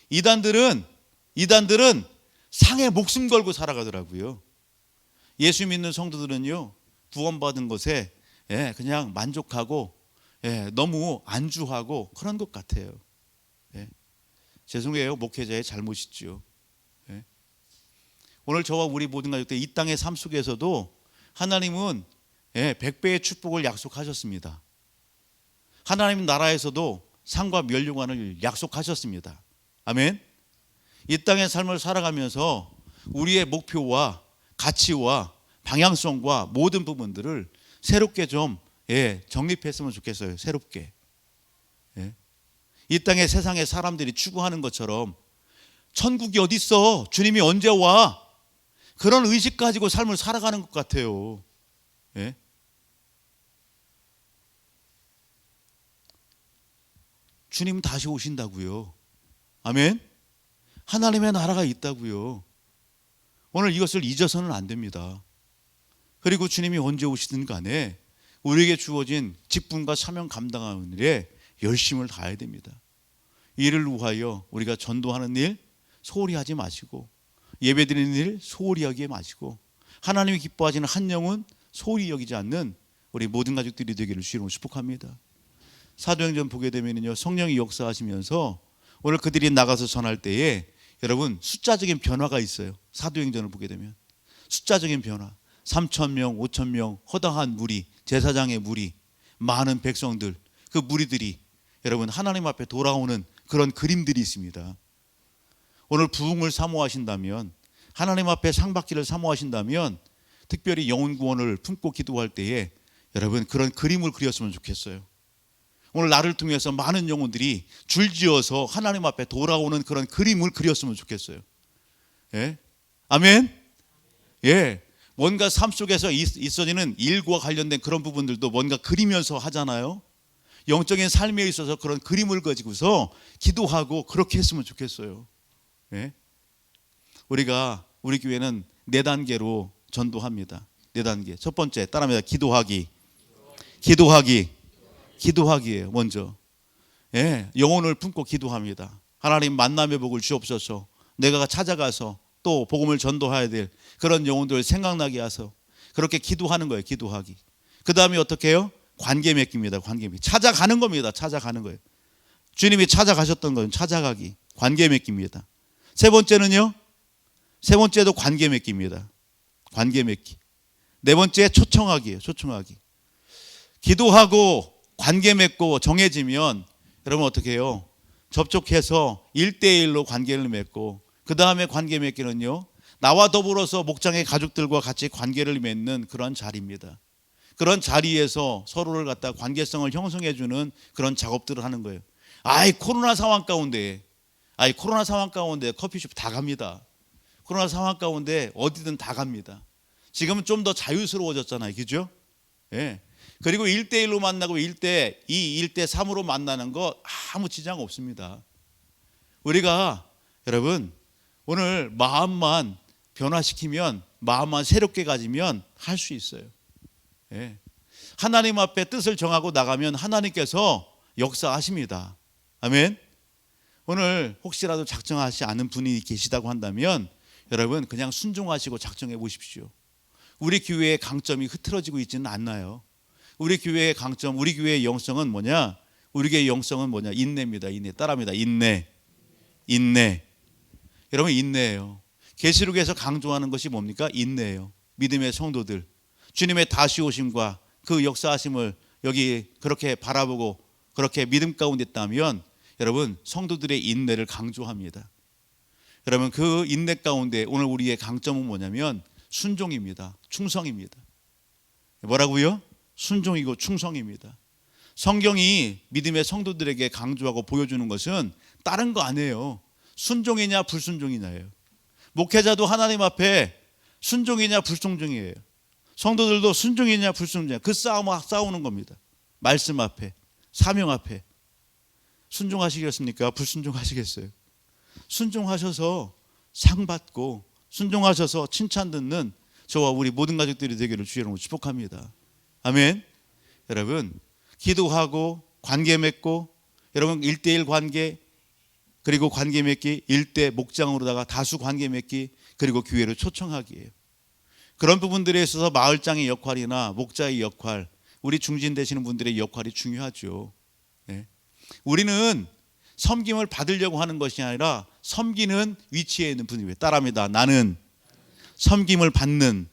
이단들은 상에 목숨 걸고 살아가더라고요. 예수 믿는 성도들은요 구원받은 것에 그냥 만족하고 너무 안주하고 그런 것 같아요. 죄송해요. 목회자의 잘못이죠. 오늘 저와 우리 모든 가족들 이 땅의 삶 속에서도 하나님은 100배의 축복을 약속하셨습니다. 하나님 나라에서도 상과 멸류관을 약속하셨습니다. 아멘. 이 땅의 삶을 살아가면서 우리의 목표와 가치와 방향성과 모든 부분들을 새롭게 좀 정립했으면 좋겠어요. 새롭게. 이 땅에 세상에 사람들이 추구하는 것처럼 천국이 어디 있어? 주님이 언제 와? 그런 의식 가지고 삶을 살아가는 것 같아요. 주님은 다시 오신다고요. 아멘. 하나님의 나라가 있다고요. 오늘 이것을 잊어서는 안 됩니다. 그리고 주님이 언제 오시든 간에 우리에게 주어진 직분과 사명 감당하는 일에 열심을 다해야 됩니다. 이를 위하여 우리가 전도하는 일 소홀히 하지 마시고, 예배드리는 일 소홀히 하지 마시고, 하나님이 기뻐하시는 한 영혼 소홀히 여기지 않는 우리 모든 가족들이 되기를 주님으로 축복합니다. 사도행전 보게 되면요, 성령이 역사하시면서 오늘 그들이 나가서 전할 때에 여러분 숫자적인 변화가 있어요. 사도행전을 보게 되면 숫자적인 변화, 3,000명, 5,000명 허다한 무리, 제사장의 무리, 많은 백성들, 그 무리들이 여러분 하나님 앞에 돌아오는 그런 그림들이 있습니다. 오늘 부흥을 사모하신다면, 하나님 앞에 상받기를 사모하신다면 특별히 영혼 구원을 품고 기도할 때에 여러분 그런 그림을 그렸으면 좋겠어요. 오늘 나를 통해서 많은 영혼들이 줄지어서 하나님 앞에 돌아오는 그런 그림을 그렸으면 좋겠어요. 아멘. 뭔가 삶 속에서 있어지는 일과 관련된 그런 부분들도 뭔가 그리면서 하잖아요. 영적인 삶에 있어서 그런 그림을 가지고서 기도하고 그렇게 했으면 좋겠어요. 우리 교회는 4단계로 전도합니다. 4단계. 첫 번째 따라합니다. 기도하기예요. 먼저 영혼을 품고 기도합니다. 하나님 만남의 복을 주옵소서. 내가 찾아가서 또 복음을 전도해야 될 그런 영혼들 생각나게 하소. 그렇게 기도하는 거예요. 기도하기. 그 다음에 어떻게 해요? 관계 맺기입니다. 관계 맺기. 찾아가는 겁니다. 찾아가는 거예요. 주님이 찾아가셨던 건 찾아가기, 관계 맺기입니다. 세 번째는요, 세 번째도 관계 맺기입니다. 관계 맺기. 네 번째 초청하기예요. 초청하기. 기도하고 관계 맺고 정해지면 여러분 어떻게 해요? 접촉해서 1대1로 관계를 맺고, 그 다음에 관계 맺기는요, 나와 더불어서 목장의 가족들과 같이 관계를 맺는 그런 자리입니다. 그런 자리에서 서로를 갖다 관계성을 형성해 주는 그런 작업들을 하는 거예요. 코로나 상황 가운데 커피숍 다 갑니다. 코로나 상황 가운데 어디든 다 갑니다. 지금은 좀 더 자유스러워졌잖아요. 그죠? 그리고 1대1로 만나고 1대2, 1대3으로 만나는 거 아무 지장 없습니다. 우리가 여러분 오늘 마음만 변화시키면, 마음만 새롭게 가지면 할 수 있어요. 하나님 앞에 뜻을 정하고 나가면 하나님께서 역사하십니다. 아멘. 오늘 혹시라도 작정하지 않은 분이 계시다고 한다면 여러분 그냥 순종하시고 작정해 보십시오. 우리 교회의 강점이 흐트러지고 있지는 않나요? 우리 교회의 강점, 우리 교회의 영성은 뭐냐? 우리 교회의 영성은 뭐냐? 인내입니다. 인내. 따라합니다. 인내. 여러분 인내예요. 계시록에서 강조하는 것이 뭡니까? 인내예요. 믿음의 성도들, 주님의 다시 오심과 그 역사하심을 여기 그렇게 바라보고 그렇게 믿음 가운데 있다면 여러분 성도들의 인내를 강조합니다. 여러분 그 인내 가운데 오늘 우리의 강점은 뭐냐면 순종입니다. 충성입니다. 뭐라고요? 순종이고 충성입니다. 성경이 믿음의 성도들에게 강조하고 보여주는 것은 다른 거 아니에요. 순종이냐 불순종이냐예요. 목회자도 하나님 앞에 순종이냐 불순종이에요. 성도들도 순종이냐 불순종이냐, 그 싸움을 싸우는 겁니다. 말씀 앞에, 사명 앞에. 순종하시겠습니까? 불순종하시겠어요? 순종하셔서 상 받고 순종하셔서 칭찬 듣는 저와 우리 모든 가족들이 되기를 주의로 축복합니다. 아멘. 여러분 기도하고 관계 맺고, 여러분 1대1 관계, 그리고 관계 맺기, 1대 목장으로다가 다수 관계 맺기, 그리고 교회로 초청하기예요. 그런 부분들에 있어서 마을장의 역할이나 목자의 역할, 우리 중진 되시는 분들의 역할이 중요하죠. 우리는 섬김을 받으려고 하는 것이 아니라 섬기는 위치에 있는 분이에요. 따라합니다. 나는 섬김을 받는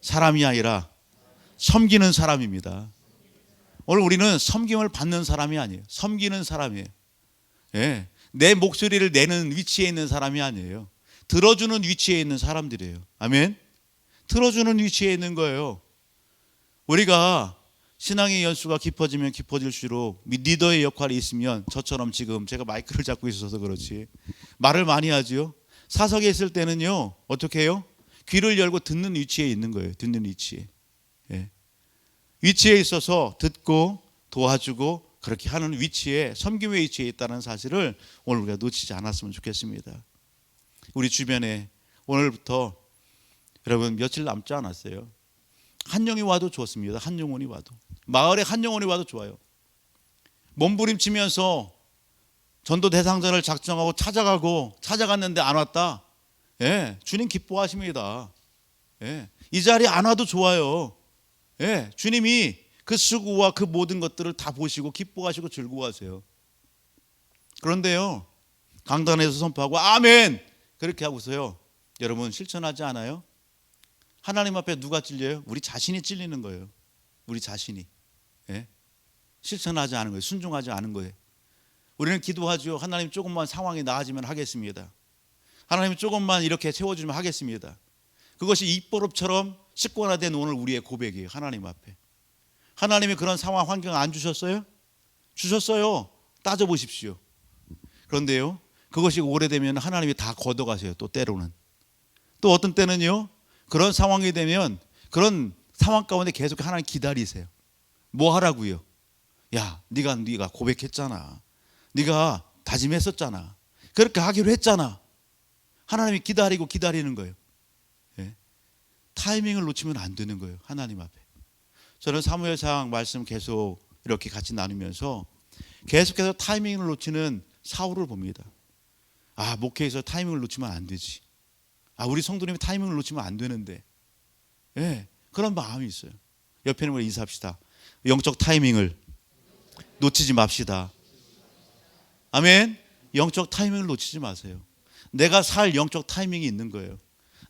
사람이 아니라 섬기는 사람입니다. 오늘 우리는 섬김을 받는 사람이 아니에요. 섬기는 사람이에요. 내 목소리를 내는 위치에 있는 사람이 아니에요. 들어주는 위치에 있는 사람들이에요. 아멘. 틀어주는 위치에 있는 거예요. 우리가 신앙의 연수가 깊어지면 깊어질수록 리더의 역할이 있으면, 저처럼 지금 제가 마이크를 잡고 있어서 그렇지 말을 많이 하죠. 사석에 있을 때는요, 어떻게 해요? 귀를 열고 듣는 위치에 있는 거예요. 듣는 위치에. 예. 위치에 있어서 듣고 도와주고 그렇게 하는 위치에, 섬김의 위치에 있다는 사실을 오늘 우리가 놓치지 않았으면 좋겠습니다. 우리 주변에 오늘부터 여러분 며칠 남지 않았어요. 한 영이 와도 좋습니다. 한 영혼이 와도, 마을에 한 영혼이 와도 좋아요. 몸부림치면서 전도 대상자를 작정하고 찾아갔는데 안 왔다. 예, 주님 기뻐하십니다. 예, 이 자리에 안 와도 좋아요. 예, 주님이 그 수고와 그 모든 것들을 다 보시고 기뻐하시고 즐거워하세요. 그런데요, 강단에서 선포하고 아멘 그렇게 하고서요, 여러분 실천하지 않아요? 하나님 앞에 누가 찔려요? 우리 자신이 찔리는 거예요. 우리 자신이. 예? 실천하지 않은 거예요. 순종하지 않은 거예요. 우리는 기도하죠. 하나님 조금만 상황이 나아지면 하겠습니다. 하나님 조금만 이렇게 채워주면 하겠습니다. 그것이 입버릇처럼 습관화된 오늘 우리의 고백이에요. 하나님 앞에. 하나님이 그런 상황 환경 안 주셨어요? 주셨어요. 따져보십시오. 그런데요, 그것이 오래되면 하나님이 다 걷어가세요. 또 때로는. 또 어떤 때는요, 그런 상황이 되면 그런 상황 가운데 계속 하나님 기다리세요. 뭐 하라고요? 야, 네가 고백했잖아. 네가 다짐했었잖아. 그렇게 하기로 했잖아. 하나님이 기다리는 거예요. 예? 타이밍을 놓치면 안 되는 거예요. 하나님 앞에. 저는 사무엘상 말씀 계속 이렇게 같이 나누면서 계속해서 타이밍을 놓치는 사울을 봅니다. 아, 목회에서 타이밍을 놓치면 안 되지. 아, 우리 성도님이 타이밍을 놓치면 안 되는데. 예, 그런 마음이 있어요. 옆에 있는 걸 인사합시다. 영적 타이밍을 놓치지 맙시다. 아멘. 영적 타이밍을 놓치지 마세요. 내가 살 영적 타이밍이 있는 거예요.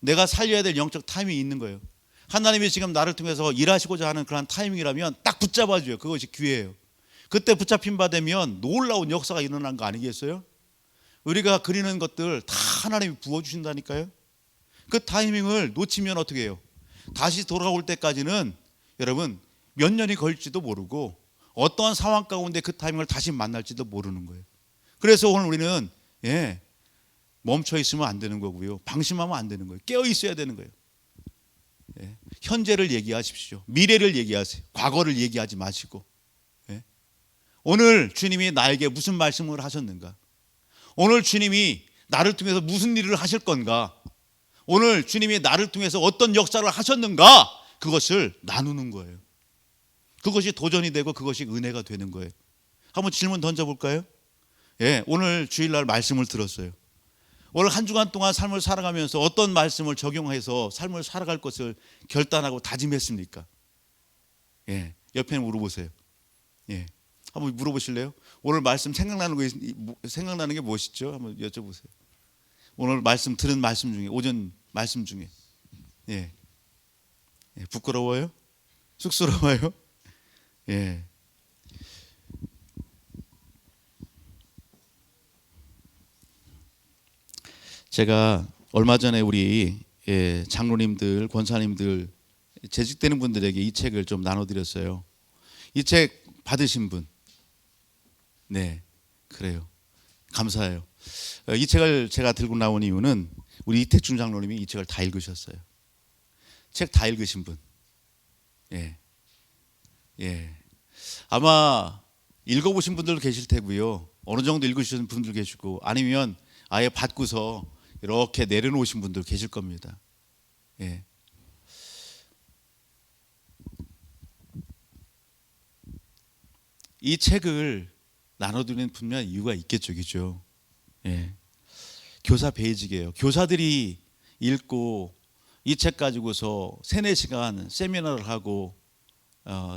내가 살려야 될 영적 타이밍이 있는 거예요. 하나님이 지금 나를 통해서 일하시고자 하는 그런 타이밍이라면 딱 붙잡아줘요. 그것이 기회예요. 그때 붙잡힌 바 되면 놀라운 역사가 일어난 거 아니겠어요? 우리가 그리는 것들 다 하나님이 부어주신다니까요. 그 타이밍을 놓치면 어떻게 해요? 다시 돌아올 때까지는 여러분 몇 년이 걸릴지도 모르고 어떠한 상황 가운데 그 타이밍을 다시 만날지도 모르는 거예요. 그래서 오늘 우리는 멈춰 있으면 안 되는 거고요. 방심하면 안 되는 거예요. 깨어 있어야 되는 거예요. 현재를 얘기하십시오. 미래를 얘기하세요. 과거를 얘기하지 마시고. 오늘 주님이 나에게 무슨 말씀을 하셨는가? 오늘 주님이 나를 통해서 무슨 일을 하실 건가? 오늘 주님이 나를 통해서 어떤 역사를 하셨는가? 그것을 나누는 거예요. 그것이 도전이 되고 그것이 은혜가 되는 거예요. 한번 질문 던져볼까요? 오늘 주일날 말씀을 들었어요. 오늘 한 주간 동안 삶을 살아가면서 어떤 말씀을 적용해서 삶을 살아갈 것을 결단하고 다짐했습니까? 옆에 물어보세요. 한번 물어보실래요? 오늘 말씀 생각나는 게 무엇이죠? 한번 여쭤보세요. 오늘 말씀 들은 말씀 중에, 오전 말씀 중에 부끄러워요? 쑥스러워요? 제가 얼마 전에 우리 장로님들, 권사님들, 재직되는 분들에게 이 책을 좀 나눠드렸어요. 이 책 받으신 분? 네, 그래요. 감사해요. 이 책을 제가 들고 나온 이유는 우리 이택준 장로님이 이 책을 다 읽으셨어요. 책 다 읽으신 분? 아마 읽어보신 분들도 계실 테고요. 어느 정도 읽으신 분들 계시고, 아니면 아예 받고서 이렇게 내려놓으신 분들 계실 겁니다. 이 책을 나눠드리는 분명한 이유가 있겠죠, 그죠? 교사 베이직이에요. 교사들이 읽고 이 책 가지고서 3-4시간 세미나를 하고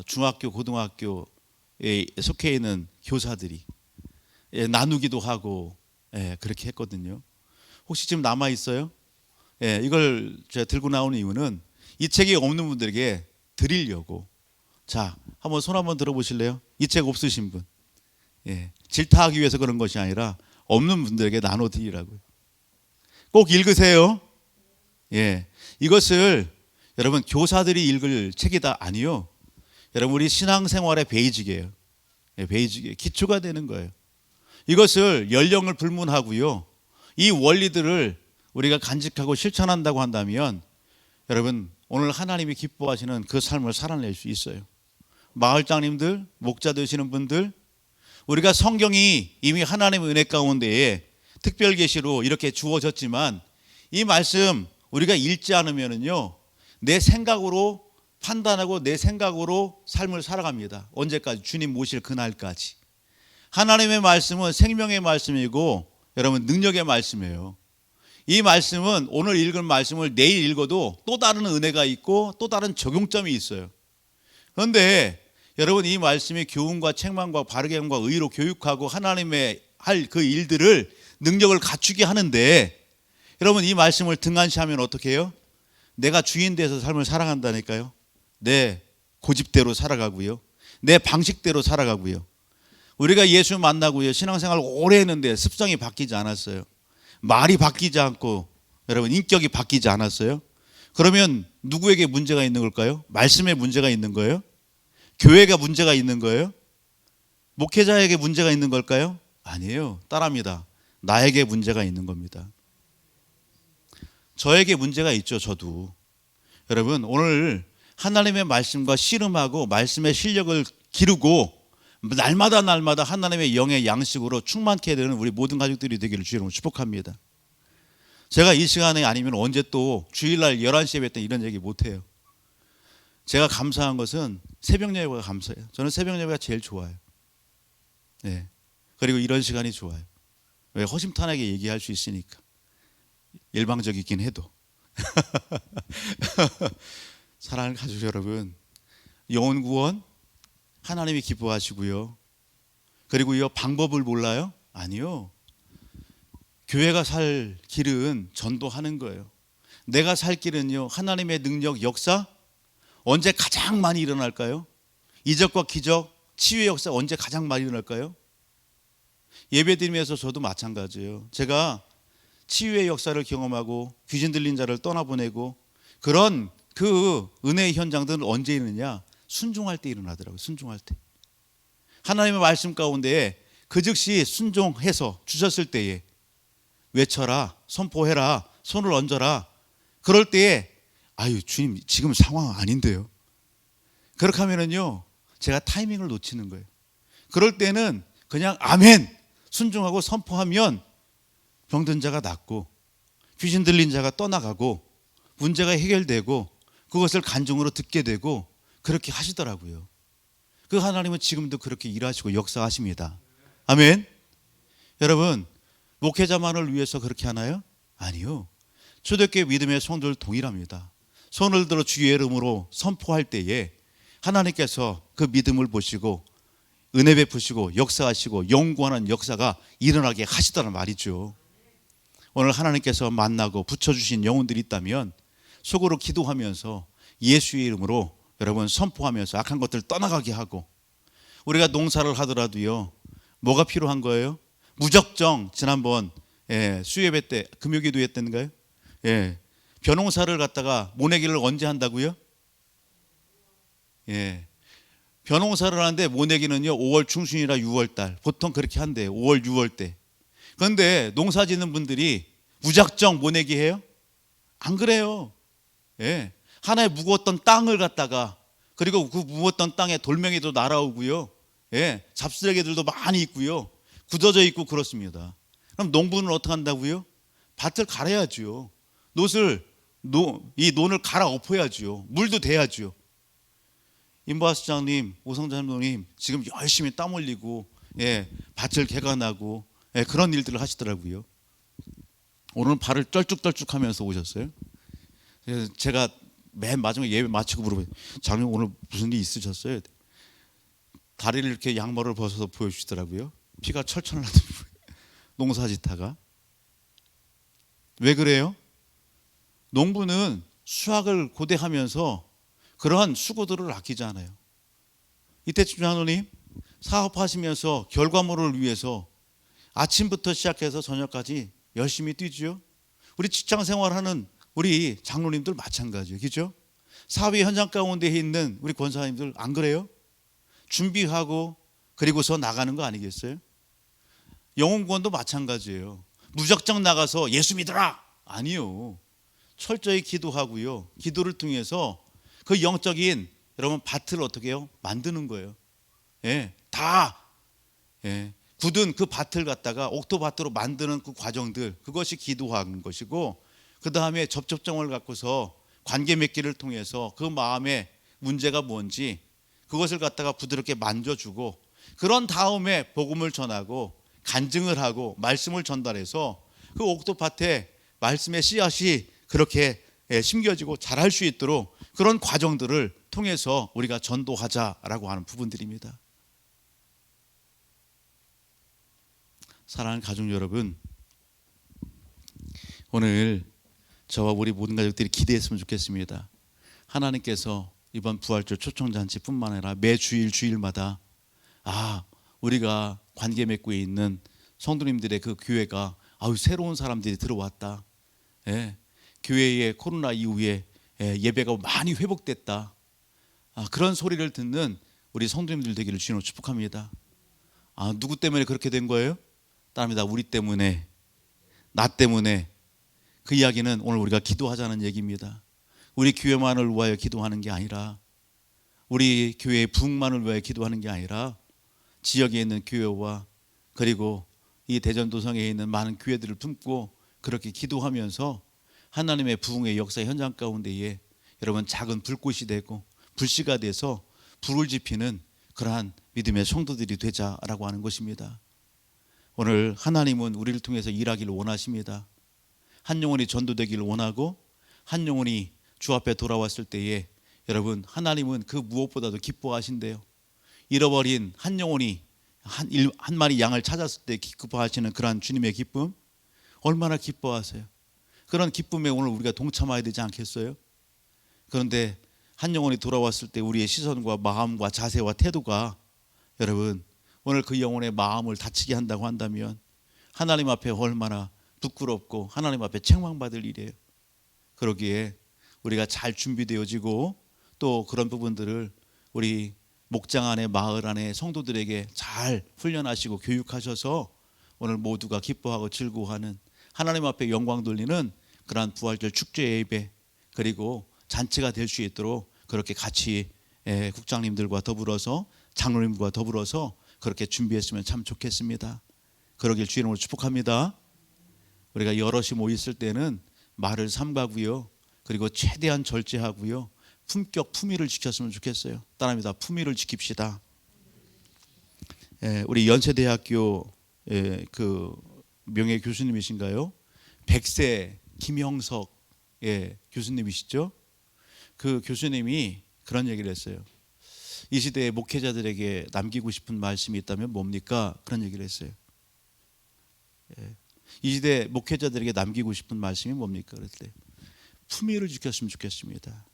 중학교, 고등학교에 속해 있는 교사들이 나누기도 하고 그렇게 했거든요. 혹시 지금 남아 있어요? 이걸 제가 들고 나오는 이유는 이 책이 없는 분들에게 드리려고. 자, 한번 손 한번 들어보실래요? 이 책 없으신 분. 질타하기 위해서 그런 것이 아니라 없는 분들에게 나눠드리라고요. 꼭 읽으세요. 이것을 여러분 교사들이 읽을 책이다? 아니요. 여러분 우리 신앙생활의 베이직이에요. 베이직이에요. 기초가 되는 거예요. 이것을 연령을 불문하고요. 이 원리들을 우리가 간직하고 실천한다고 한다면 여러분 오늘 하나님이 기뻐하시는 그 삶을 살아낼 수 있어요. 마을장님들, 목자 되시는 분들, 우리가 성경이 이미 하나님의 은혜 가운데에 특별 계시로 이렇게 주어졌지만 이 말씀 우리가 읽지 않으면은요 내 생각으로 판단하고 내 생각으로 삶을 살아갑니다. 언제까지? 주님 모실 그날까지. 하나님의 말씀은 생명의 말씀이고 여러분 능력의 말씀이에요. 이 말씀은 오늘 읽은 말씀을 내일 읽어도 또 다른 은혜가 있고 또 다른 적용점이 있어요. 그런데 여러분 이 말씀이 교훈과 책망과 바르게 함과 의로 교육하고 하나님의 할 그 일들을 능력을 갖추게 하는데 여러분 이 말씀을 등한시하면 어떻게 해요? 내가 주인 돼서 삶을 살아간다니까요. 내 고집대로 살아가고요. 내 방식대로 살아가고요. 우리가 예수 만나고요. 신앙생활 오래 했는데 습성이 바뀌지 않았어요. 말이 바뀌지 않고 여러분 인격이 바뀌지 않았어요. 그러면 누구에게 문제가 있는 걸까요? 말씀에 문제가 있는 거예요? 교회가 문제가 있는 거예요? 목회자에게 문제가 있는 걸까요? 아니에요. 따라합니다. 나에게 문제가 있는 겁니다. 저에게 문제가 있죠. 저도. 여러분 오늘 하나님의 말씀과 씨름하고 말씀의 실력을 기르고 날마다 하나님의 영의 양식으로 충만케 되는 우리 모든 가족들이 되기를 주님으로 축복합니다. 제가 이 시간에 아니면 언제 또 주일날 11시에 뵀던 이런 얘기 못해요. 제가 감사한 것은 새벽 예배가 감사해요. 저는 새벽 예배가 제일 좋아요. 네. 그리고 이런 시간이 좋아요. 왜? 허심탄회하게 얘기할 수 있으니까. 일방적이긴 해도. 사랑하는 가족 여러분, 영혼 구원 하나님이 기뻐하시고요. 그리고요 방법을 몰라요? 아니요. 교회가 살 길은 전도하는 거예요. 내가 살 길은요 하나님의 능력 역사 언제 가장 많이 일어날까요? 이적과 기적, 치유의 역사 언제 가장 많이 일어날까요? 예배드리면서 저도 마찬가지예요. 제가 치유의 역사를 경험하고 귀신 들린 자를 떠나보내고 그런 그 은혜의 현장들은 언제 일어나냐? 순종할 때 일어나더라고요. 순종할 때. 하나님의 말씀 가운데 그 즉시 순종해서 주셨을 때에 외쳐라, 선포해라, 손을 얹어라. 그럴 때에 아유 주님 지금 상황 아닌데요. 그렇게 하면은요 제가 타이밍을 놓치는 거예요. 그럴 때는 그냥 아멘 순종하고 선포하면 병든 자가 낫고 귀신 들린 자가 떠나가고 문제가 해결되고 그것을 간증으로 듣게 되고 그렇게 하시더라고요. 그 하나님은 지금도 그렇게 일하시고 역사하십니다. 아멘. 여러분 목회자만을 위해서 그렇게 하나요? 아니요. 초대교회 믿음의 성도들 동일합니다. 손을 들어 주의 이름으로 선포할 때에 하나님께서 그 믿음을 보시고 은혜 베푸시고 역사하시고 영구하는 역사가 일어나게 하시다는 말이죠. 오늘 하나님께서 만나고 붙여주신 영혼들이 있다면 속으로 기도하면서 예수의 이름으로 여러분 선포하면서 악한 것들 떠나가게 하고 우리가 농사를 하더라도요 뭐가 필요한 거예요? 무적정 지난번 수요예배 때 금요기도 했던가요? 벼농사를 갖다가 모내기를 언제 한다고요? 벼농사를 하는데 모내기는요 5월 중순이라 6월달 보통 그렇게 한대요. 5월 6월 때. 그런데 농사 짓는 분들이 무작정 모내기 해요? 안 그래요. 하나의 무거웠던 땅을 갖다가 그리고 그 무거웠던 땅에 돌멩이도 날아오고요. 잡쓰레기들도 많이 있고요. 굳어져 있고 그렇습니다. 그럼 농부는 어떻게 한다고요? 밭을 갈아야죠. 이 논을 갈아엎어야죠. 물도 대야죠. 임보아수장님, 오성장로님 지금 열심히 땀 흘리고 밭을 개간하고 그런 일들을 하시더라고요. 오늘 발을 떨쭉떨쭉하면서 오셨어요. 그래서 제가 맨 마지막에 예배 마치고 물어봐요. 장로님 오늘 무슨 일 있으셨어요? 다리를 이렇게 양말을 벗어서 보여주시더라고요. 피가 철철 나는 농사짓다가. 왜 그래요? 농부는 수확을 고대하면서 그러한 수고들을 아끼지 않아요. 이때쯤 장로님 사업하시면서 결과물을 위해서 아침부터 시작해서 저녁까지 열심히 뛰죠. 우리 직장 생활하는 우리 장로님들 마찬가지예요. 그렇죠? 사회 현장 가운데 있는 우리 권사님들 안 그래요? 준비하고 그리고서 나가는 거 아니겠어요? 영혼구원도 마찬가지예요. 무작정 나가서 예수 믿어라! 아니요. 철저히 기도하고요. 기도를 통해서 그 영적인 여러분 밭을 어떻게 해요? 만드는 거예요. 예, 다 굳은 그 밭을 갖다가 옥토밭으로 만드는 그 과정들, 그것이 기도하는 것이고, 그 다음에 접촉점을 갖고서 관계 맺기를 통해서 그 마음에 문제가 뭔지 그것을 갖다가 부드럽게 만져주고, 그런 다음에 복음을 전하고 간증을 하고 말씀을 전달해서 그 옥토밭에 말씀의 씨앗이 그렇게 심겨지고 자랄 수 있도록 그런 과정들을 통해서 우리가 전도하자라고 하는 부분들입니다. 사랑하는 가족 여러분, 오늘 저와 우리 모든 가족들이 기대했으면 좋겠습니다. 하나님께서 이번 부활절 초청잔치뿐만 아니라 매 주일마다 우리가 관계 맺고 있는 성도님들의 그 교회가 새로운 사람들이 들어왔다. 교회에 코로나 이후에 예배가 많이 회복됐다. 그런 소리를 듣는 우리 성도님들 되기를 주님으로 축복합니다. 누구 때문에 그렇게 된 거예요? 따릅니다. 우리 때문에, 나 때문에. 그 이야기는 오늘 우리가 기도하자는 얘기입니다. 우리 교회만을 위하여 기도하는 게 아니라, 우리 교회의 부흥만을 위하여 기도하는 게 아니라, 지역에 있는 교회와 그리고 이 대전도성에 있는 많은 교회들을 품고 그렇게 기도하면서 하나님의 부흥의 역사 현장 가운데에 여러분 작은 불꽃이 되고 불씨가 돼서 불을 지피는 그러한 믿음의 성도들이 되자라고 하는 것입니다. 오늘 하나님은 우리를 통해서 일하기를 원하십니다. 한 영혼이 전도되기를 원하고, 한 영혼이 주 앞에 돌아왔을 때에 여러분 하나님은 그 무엇보다도 기뻐하신대요. 잃어버린 한 영혼이 한 마리 양을 찾았을 때 기뻐하시는 그러한 주님의 기쁨, 얼마나 기뻐하세요. 그런 기쁨에 오늘 우리가 동참해야 되지 않겠어요? 그런데 한 영혼이 돌아왔을 때 우리의 시선과 마음과 자세와 태도가 여러분 오늘 그 영혼의 마음을 다치게 한다고 한다면 하나님 앞에 얼마나 부끄럽고 하나님 앞에 책망받을 일이에요. 그러기에 우리가 잘 준비되어지고 또 그런 부분들을 우리 목장 안에 마을 안에 성도들에게 잘 훈련하시고 교육하셔서 오늘 모두가 기뻐하고 즐거워하는 하나님 앞에 영광 돌리는 그러한 부활절 축제 예배 그리고 잔치가 될 수 있도록 그렇게 같이 국장님들과 더불어서 장로님과 더불어서 그렇게 준비했으면 참 좋겠습니다. 그러길 주님으로 축복합니다. 우리가 여럿이 모였을 때는 말을 삼가고요. 그리고 최대한 절제하고요. 품격, 품위를 지켰으면 좋겠어요. 따라합니다. 품위를 지킵시다. 우리 연세대학교 그 명예 교수님이신가요? 백세 김형석 교수님이시죠? 그 교수님이 그런 얘기를 했어요. 이 시대의 목회자들에게 남기고 싶은 말씀이 있다면 뭡니까? 그런 얘기를 했어요. 이 시대 목회자들에게 남기고 싶은 말씀이 뭡니까? 그랬을 때 품위를 지켰으면 좋겠습니다.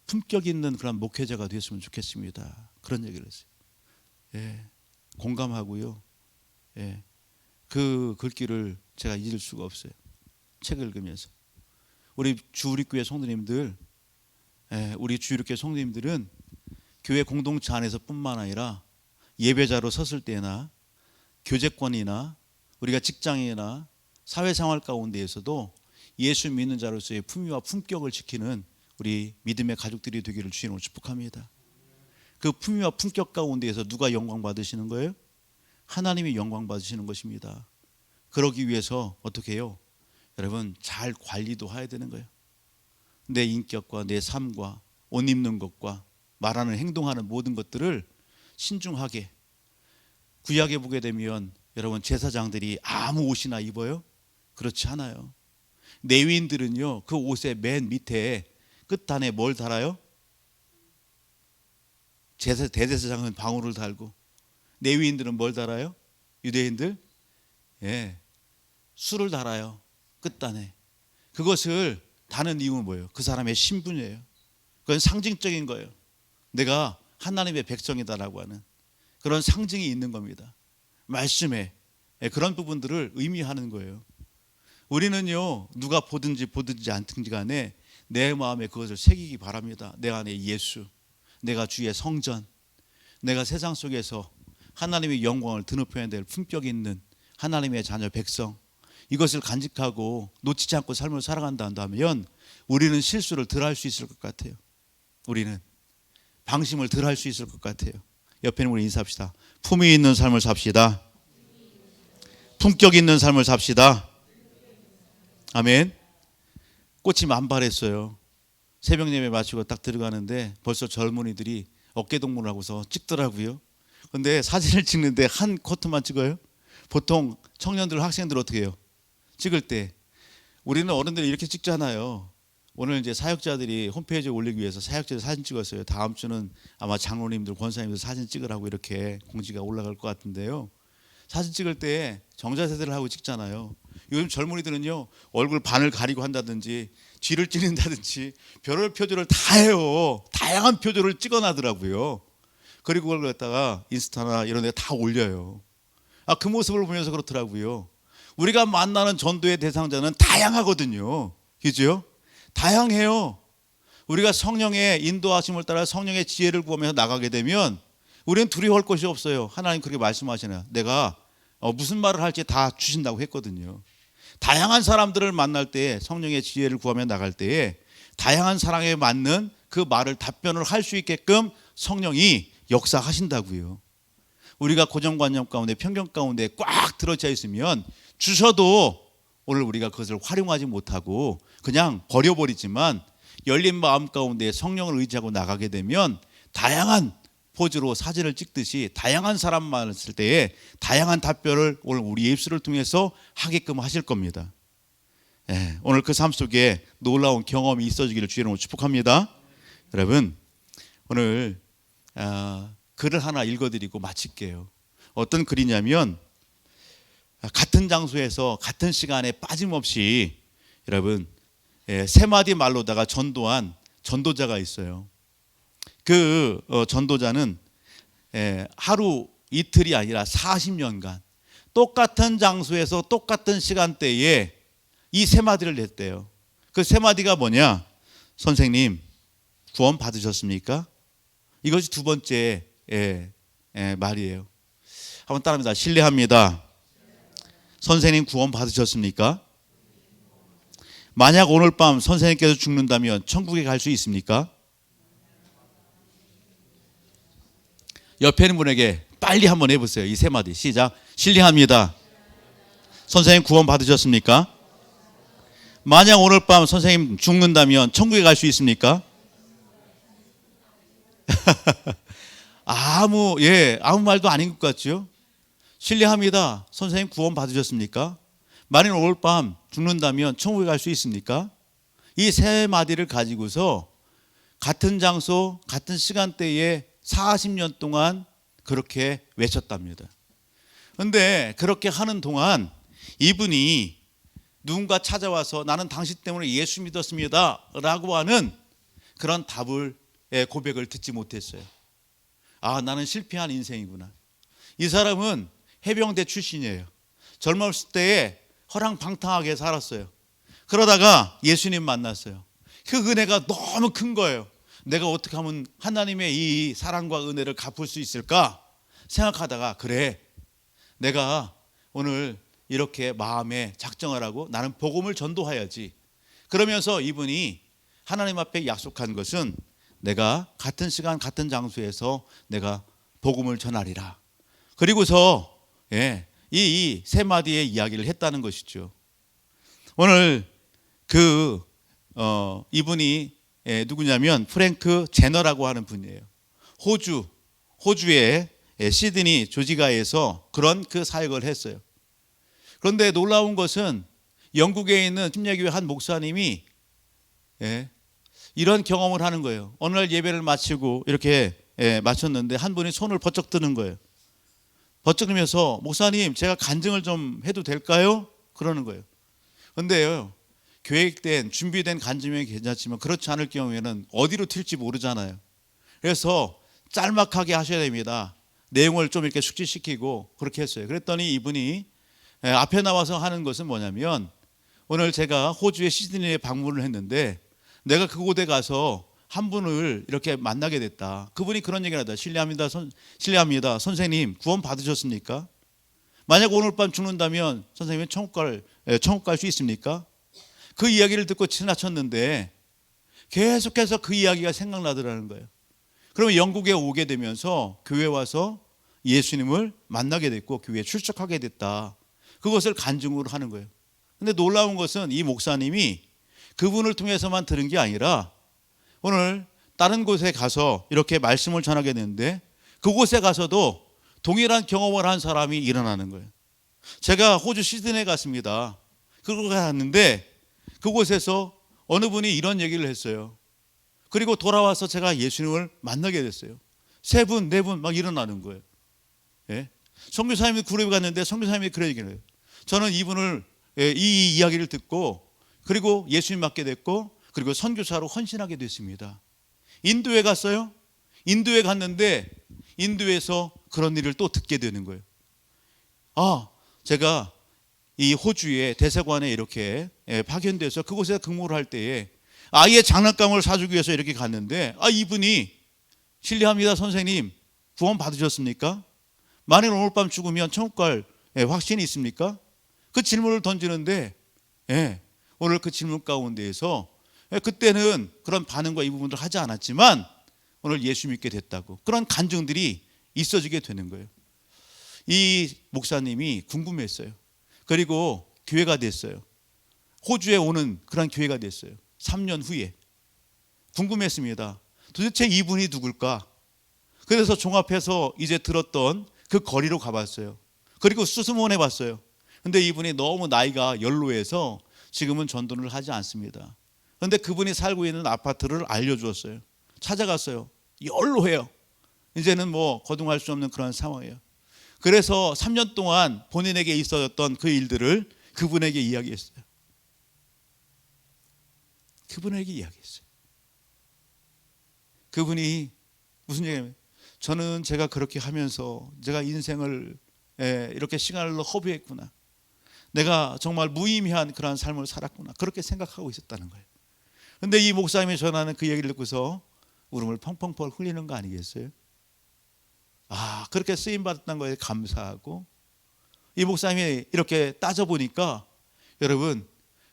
품격 있는 그런 목회자가 되었으면 좋겠습니다. 그런 얘기를 했어요. 공감하고요. 그 글귀를 제가 잊을 수가 없어요. 책을 읽으면서 우리 주우리교회 성도님들, 우리 주우리교회 성도님들은 교회 공동체 안에서뿐만 아니라 예배자로 섰을 때나 교제권이나 우리가 직장이나 사회생활 가운데에서도 예수 믿는 자로서의 품위와 품격을 지키는 우리 믿음의 가족들이 되기를 주님으로 축복합니다. 그 품위와 품격 가운데에서 누가 영광 받으시는 거예요? 하나님이 영광 받으시는 것입니다. 그러기 위해서 어떻게 해요? 여러분 잘 관리도 해야 되는 거예요. 내 인격과 내 삶과 옷 입는 것과 말하는 행동하는 모든 것들을 신중하게. 구약에 보게 되면 여러분 제사장들이 아무 옷이나 입어요? 그렇지 않아요. 레위인들은요 그 옷의 맨 밑에 끝단에 뭘 달아요? 대제사장은 방울을 달고, 레위인들은 뭘 달아요? 유대인들? 술을 달아요. 끝단에. 그것을 다는 이유는 뭐예요? 그 사람의 신분이에요. 그건 상징적인 거예요. 내가 하나님의 백성이다라고 하는 그런 상징이 있는 겁니다. 말씀에 그런 부분들을 의미하는 거예요. 우리는요 누가 보든지 않든지 간에 내 마음에 그것을 새기기 바랍니다. 내 안에 예수, 내가 주의 성전, 내가 세상 속에서 하나님의 영광을 드높여야 될 품격 있는 하나님의 자녀 백성, 이것을 간직하고 놓치지 않고 삶을 살아간다 한다면 우리는 실수를 덜 할 수 있을 것 같아요. 우리는 방심을 덜 할 수 있을 것 같아요. 옆에 있는 우리 인사합시다. 품위 있는 삶을 삽시다. 품격 있는 삶을 삽시다. 아멘. 꽃이 만발했어요. 새벽 예배 마치고 딱 들어가는데 벌써 젊은이들이 어깨동무를 하고서 찍더라고요. 근데 사진을 찍는데 한 코트만 찍어요. 보통 청년들, 학생들 어떻게 해요? 찍을 때 우리는 어른들이 이렇게 찍잖아요. 오늘 이제 사역자들이 홈페이지에 올리기 위해서 사역자들 사진 찍었어요. 다음 주는 아마 장로님들, 권사님들 사진 찍으라고 이렇게 공지가 올라갈 것 같은데요. 사진 찍을 때 정자세대를 하고 찍잖아요. 요즘 젊은이들은요, 얼굴 반을 가리고 한다든지 뒤를 찌른다든지 별의 표정을 다 해요. 다양한 표정을 찍어놔더라고요. 그리고 그걸 갖다가 인스타나 이런 데 다 올려요. 그 모습을 보면서 그렇더라고요. 우리가 만나는 전도의 대상자는 다양하거든요. 그죠? 다양해요. 우리가 성령의 인도하심을 따라 성령의 지혜를 구하면서 나가게 되면 우리는 두려워할 것이 없어요. 하나님 그렇게 말씀하시나요? 내가 무슨 말을 할지 다 주신다고 했거든요. 다양한 사람들을 만날 때 성령의 지혜를 구하며 나갈 때에 다양한 사랑에 맞는 그 말을 답변을 할 수 있게끔 성령이 역사하신다고요. 우리가 고정관념 가운데 편견 가운데 꽉 들어차 있으면 주셔도 오늘 우리가 그것을 활용하지 못하고 그냥 버려버리지만 열린 마음 가운데 성령을 의지하고 나가게 되면 다양한 포즈로 사진을 찍듯이 다양한 사람 만났을 때에 다양한 답변을 오늘 우리의 입술을 통해서 하게끔 하실 겁니다. 오늘 그 삶 속에 놀라운 경험이 있어지기를 주의 이름으로 축복합니다. 여러분, 오늘 글을 하나 읽어드리고 마칠게요. 어떤 글이냐면, 같은 장소에서 같은 시간에 빠짐없이 여러분 세 마디 말로다가 전도한 전도자가 있어요. 그 전도자는 하루 이틀이 아니라 40년간 똑같은 장소에서 똑같은 시간대에 이 세 마디를 냈대요. 그 세 마디가 뭐냐? 선생님, 구원 받으셨습니까? 이것이 두 번째 말이에요. 한번 따라합니다. 신뢰합니다. 선생님, 구원 받으셨습니까? 만약 오늘 밤 선생님께서 죽는다면 천국에 갈 수 있습니까? 옆에 있는 분에게 빨리 한번 해보세요. 이 세 마디 시작. 신뢰합니다. 선생님, 구원 받으셨습니까? 만약 오늘 밤 선생님 죽는다면 천국에 갈 수 있습니까? 아무 말도 아닌 것 같죠? 신뢰합니다. 선생님, 구원 받으셨습니까? 만약 오늘 밤 죽는다면 천국에 갈 수 있습니까? 이 세 마디를 가지고서 같은 장소, 같은 시간대에 40년 동안 그렇게 외쳤답니다. 그런데 그렇게 하는 동안 이분이 누군가 찾아와서 나는 당신 때문에 예수 믿었습니다 라고 하는 그런 고백을 듣지 못했어요. 나는 실패한 인생이구나. 이 사람은 해병대 출신이에요. 젊었을 때에 허랑방탕하게 살았어요. 그러다가 예수님 만났어요. 그 은혜가 너무 큰 거예요. 내가 어떻게 하면 하나님의 이 사랑과 은혜를 갚을 수 있을까 생각하다가, 그래, 내가 오늘 이렇게 마음에 작정을 하고 나는 복음을 전도해야지. 그러면서 이분이 하나님 앞에 약속한 것은 내가 같은 시간 같은 장소에서 내가 복음을 전하리라. 그리고서 이 세 마디의 이야기를 했다는 것이죠. 오늘 이분이 누구냐면 프랭크 제너라고 하는 분이에요. 호주의 시드니 조지가에서 그런 그 사역을 했어요. 그런데 놀라운 것은 영국에 있는 침례교회 한 목사님이 이런 경험을 하는 거예요. 어느 날 예배를 마치고 이렇게 마쳤는데 한 분이 손을 번쩍 드는 거예요. 번쩍 들면서, 목사님, 제가 간증을 좀 해도 될까요? 그러는 거예요. 그런데요, 계획된 준비된 간증이 괜찮지만 그렇지 않을 경우에는 어디로 튈지 모르잖아요. 그래서 짤막하게 하셔야 됩니다. 내용을 좀 이렇게 숙지시키고 그렇게 했어요. 그랬더니 이분이 앞에 나와서 하는 것은 뭐냐면, 오늘 제가 호주의 시드니에 방문을 했는데 내가 그곳에 가서 한 분을 이렇게 만나게 됐다. 그분이 그런 얘기를 하다. 실례합니다. 선생님, 구원 받으셨습니까? 만약 오늘 밤 죽는다면 선생님은 천국 갈 수 있습니까? 그 이야기를 듣고 지나쳤는데 계속해서 그 이야기가 생각나더라는 거예요. 그러면 영국에 오게 되면서 교회에 와서 예수님을 만나게 됐고 교회에 출석하게 됐다. 그것을 간증으로 하는 거예요. 근데 놀라운 것은 이 목사님이 그분을 통해서만 들은 게 아니라 오늘 다른 곳에 가서 이렇게 말씀을 전하게 되는데 그곳에 가서도 동일한 경험을 한 사람이 일어나는 거예요. 제가 호주 시드니에 갔습니다. 그곳에 갔는데 그곳에서 어느 분이 이런 얘기를 했어요. 그리고 돌아와서 제가 예수님을 만나게 됐어요. 3분, 4분 막 일어나는 거예요. 예? 선교사님이 그룹에 갔는데 선교사님이 그런 얘기를 해요. 저는 이분을 이 이야기를 듣고 그리고 예수님 맡게 됐고 그리고 선교사로 헌신하게 됐습니다. 인도에 갔어요. 인도에 갔는데 인도에서 그런 일을 또 듣게 되는 거예요. 제가 이 호주의 대사관에 이렇게 파견돼서 그곳에 근무를 할 때에 아이의 장난감을 사주기 위해서 이렇게 갔는데 이분이 실례합니다 선생님 구원 받으셨습니까? 만일 오늘 밤 죽으면 천국 갈 확신이 있습니까? 그 질문을 던지는데 오늘 그 질문 가운데에서 그때는 그런 반응과 이 부분을 하지 않았지만 오늘 예수 믿게 됐다고 그런 간증들이 있어지게 되는 거예요. 이 목사님이 궁금했어요. 그리고 교회가 됐어요. 호주에 오는 그런 교회가 됐어요. 3년 후에 궁금했습니다. 도대체 이분이 누굴까? 그래서 종합해서 이제 들었던 그 거리로 가봤어요. 그리고 수소문해 봤어요. 근데 이분이 너무 나이가 연로해서 지금은 전도를 하지 않습니다. 그런데 그분이 살고 있는 아파트를 알려주었어요. 찾아갔어요. 연로해요. 이제는 뭐 거둥할 수 없는 그런 상황이에요. 그래서 3년 동안 본인에게 있어졌던 그 일들을 그분에게 이야기했어요. 그분에게 이야기했어요. 그분이 무슨 얘기냐면 저는 제가 그렇게 하면서 제가 인생을 이렇게 시간을 허비했구나. 내가 정말 무의미한 그런 삶을 살았구나. 그렇게 생각하고 있었다는 거예요. 그런데 이 목사님이 전하는 그 얘기를 듣고서 울음을 펑펑펑 흘리는 거 아니겠어요? 그렇게 쓰임받았다는 거에 감사하고 이 목사님이 이렇게 따져보니까 여러분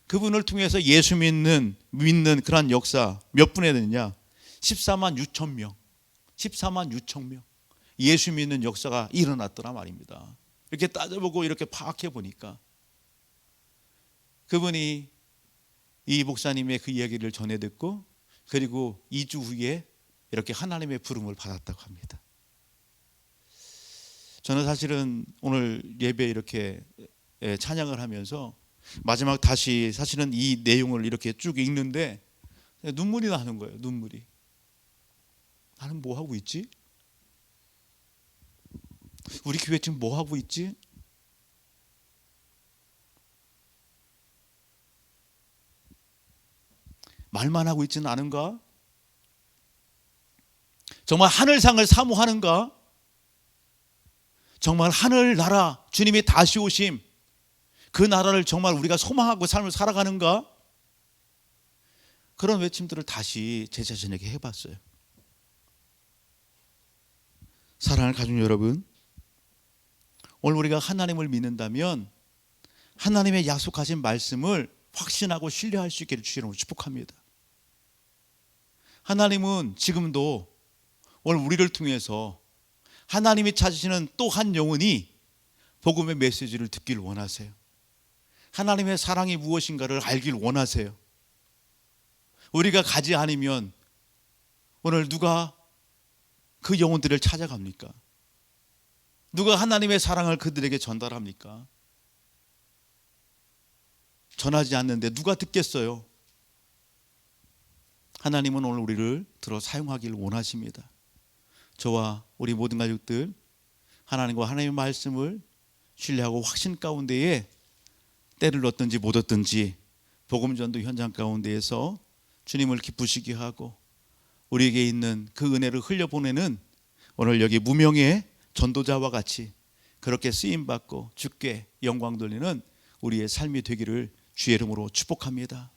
그분을 통해서 예수 믿는 그런 역사 몇 분에 되느냐 14만 6천 명 14만 6천 명 예수 믿는 역사가 일어났더라 말입니다. 이렇게 따져보고 이렇게 파악해 보니까 그분이 이 목사님의 그 이야기를 전해 듣고 그리고 2주 후에 이렇게 하나님의 부름을 받았다고 합니다. 저는 사실은 오늘 예배 이렇게 찬양을 하면서 마지막 다시 사실은 이 내용을 이렇게 쭉 읽는데 눈물이 나는 거예요. 눈물이. 나는 뭐 하고 있지? 우리 교회 지금 뭐 하고 있지? 말만 하고 있지는 않은가? 정말 하늘상을 사모하는가? 정말 하늘나라 주님이 다시 오심 그 나라를 정말 우리가 소망하고 삶을 살아가는가? 그런 외침들을 다시 제 자신에게 해봤어요. 사랑하는 가족 여러분, 오늘 우리가 하나님을 믿는다면 하나님의 약속하신 말씀을 확신하고 신뢰할 수 있기를 주의 이름으로 축복합니다. 하나님은 지금도 오늘 우리를 통해서 하나님이 찾으시는 또 한 영혼이 복음의 메시지를 듣기를 원하세요. 하나님의 사랑이 무엇인가를 알길 원하세요. 우리가 가지 않으면 오늘 누가 그 영혼들을 찾아갑니까? 누가 하나님의 사랑을 그들에게 전달합니까? 전하지 않는데 누가 듣겠어요? 하나님은 오늘 우리를 들어 사용하기를 원하십니다. 저와 우리 모든 가족들 하나님과 하나님의 말씀을 신뢰하고 확신 가운데에 때를 얻든지 못 얻든지 복음전도 현장 가운데에서 주님을 기쁘시게 하고 우리에게 있는 그 은혜를 흘려보내는 오늘 여기 무명의 전도자와 같이 그렇게 쓰임받고 주께 영광 돌리는 우리의 삶이 되기를 주의 이름으로 축복합니다.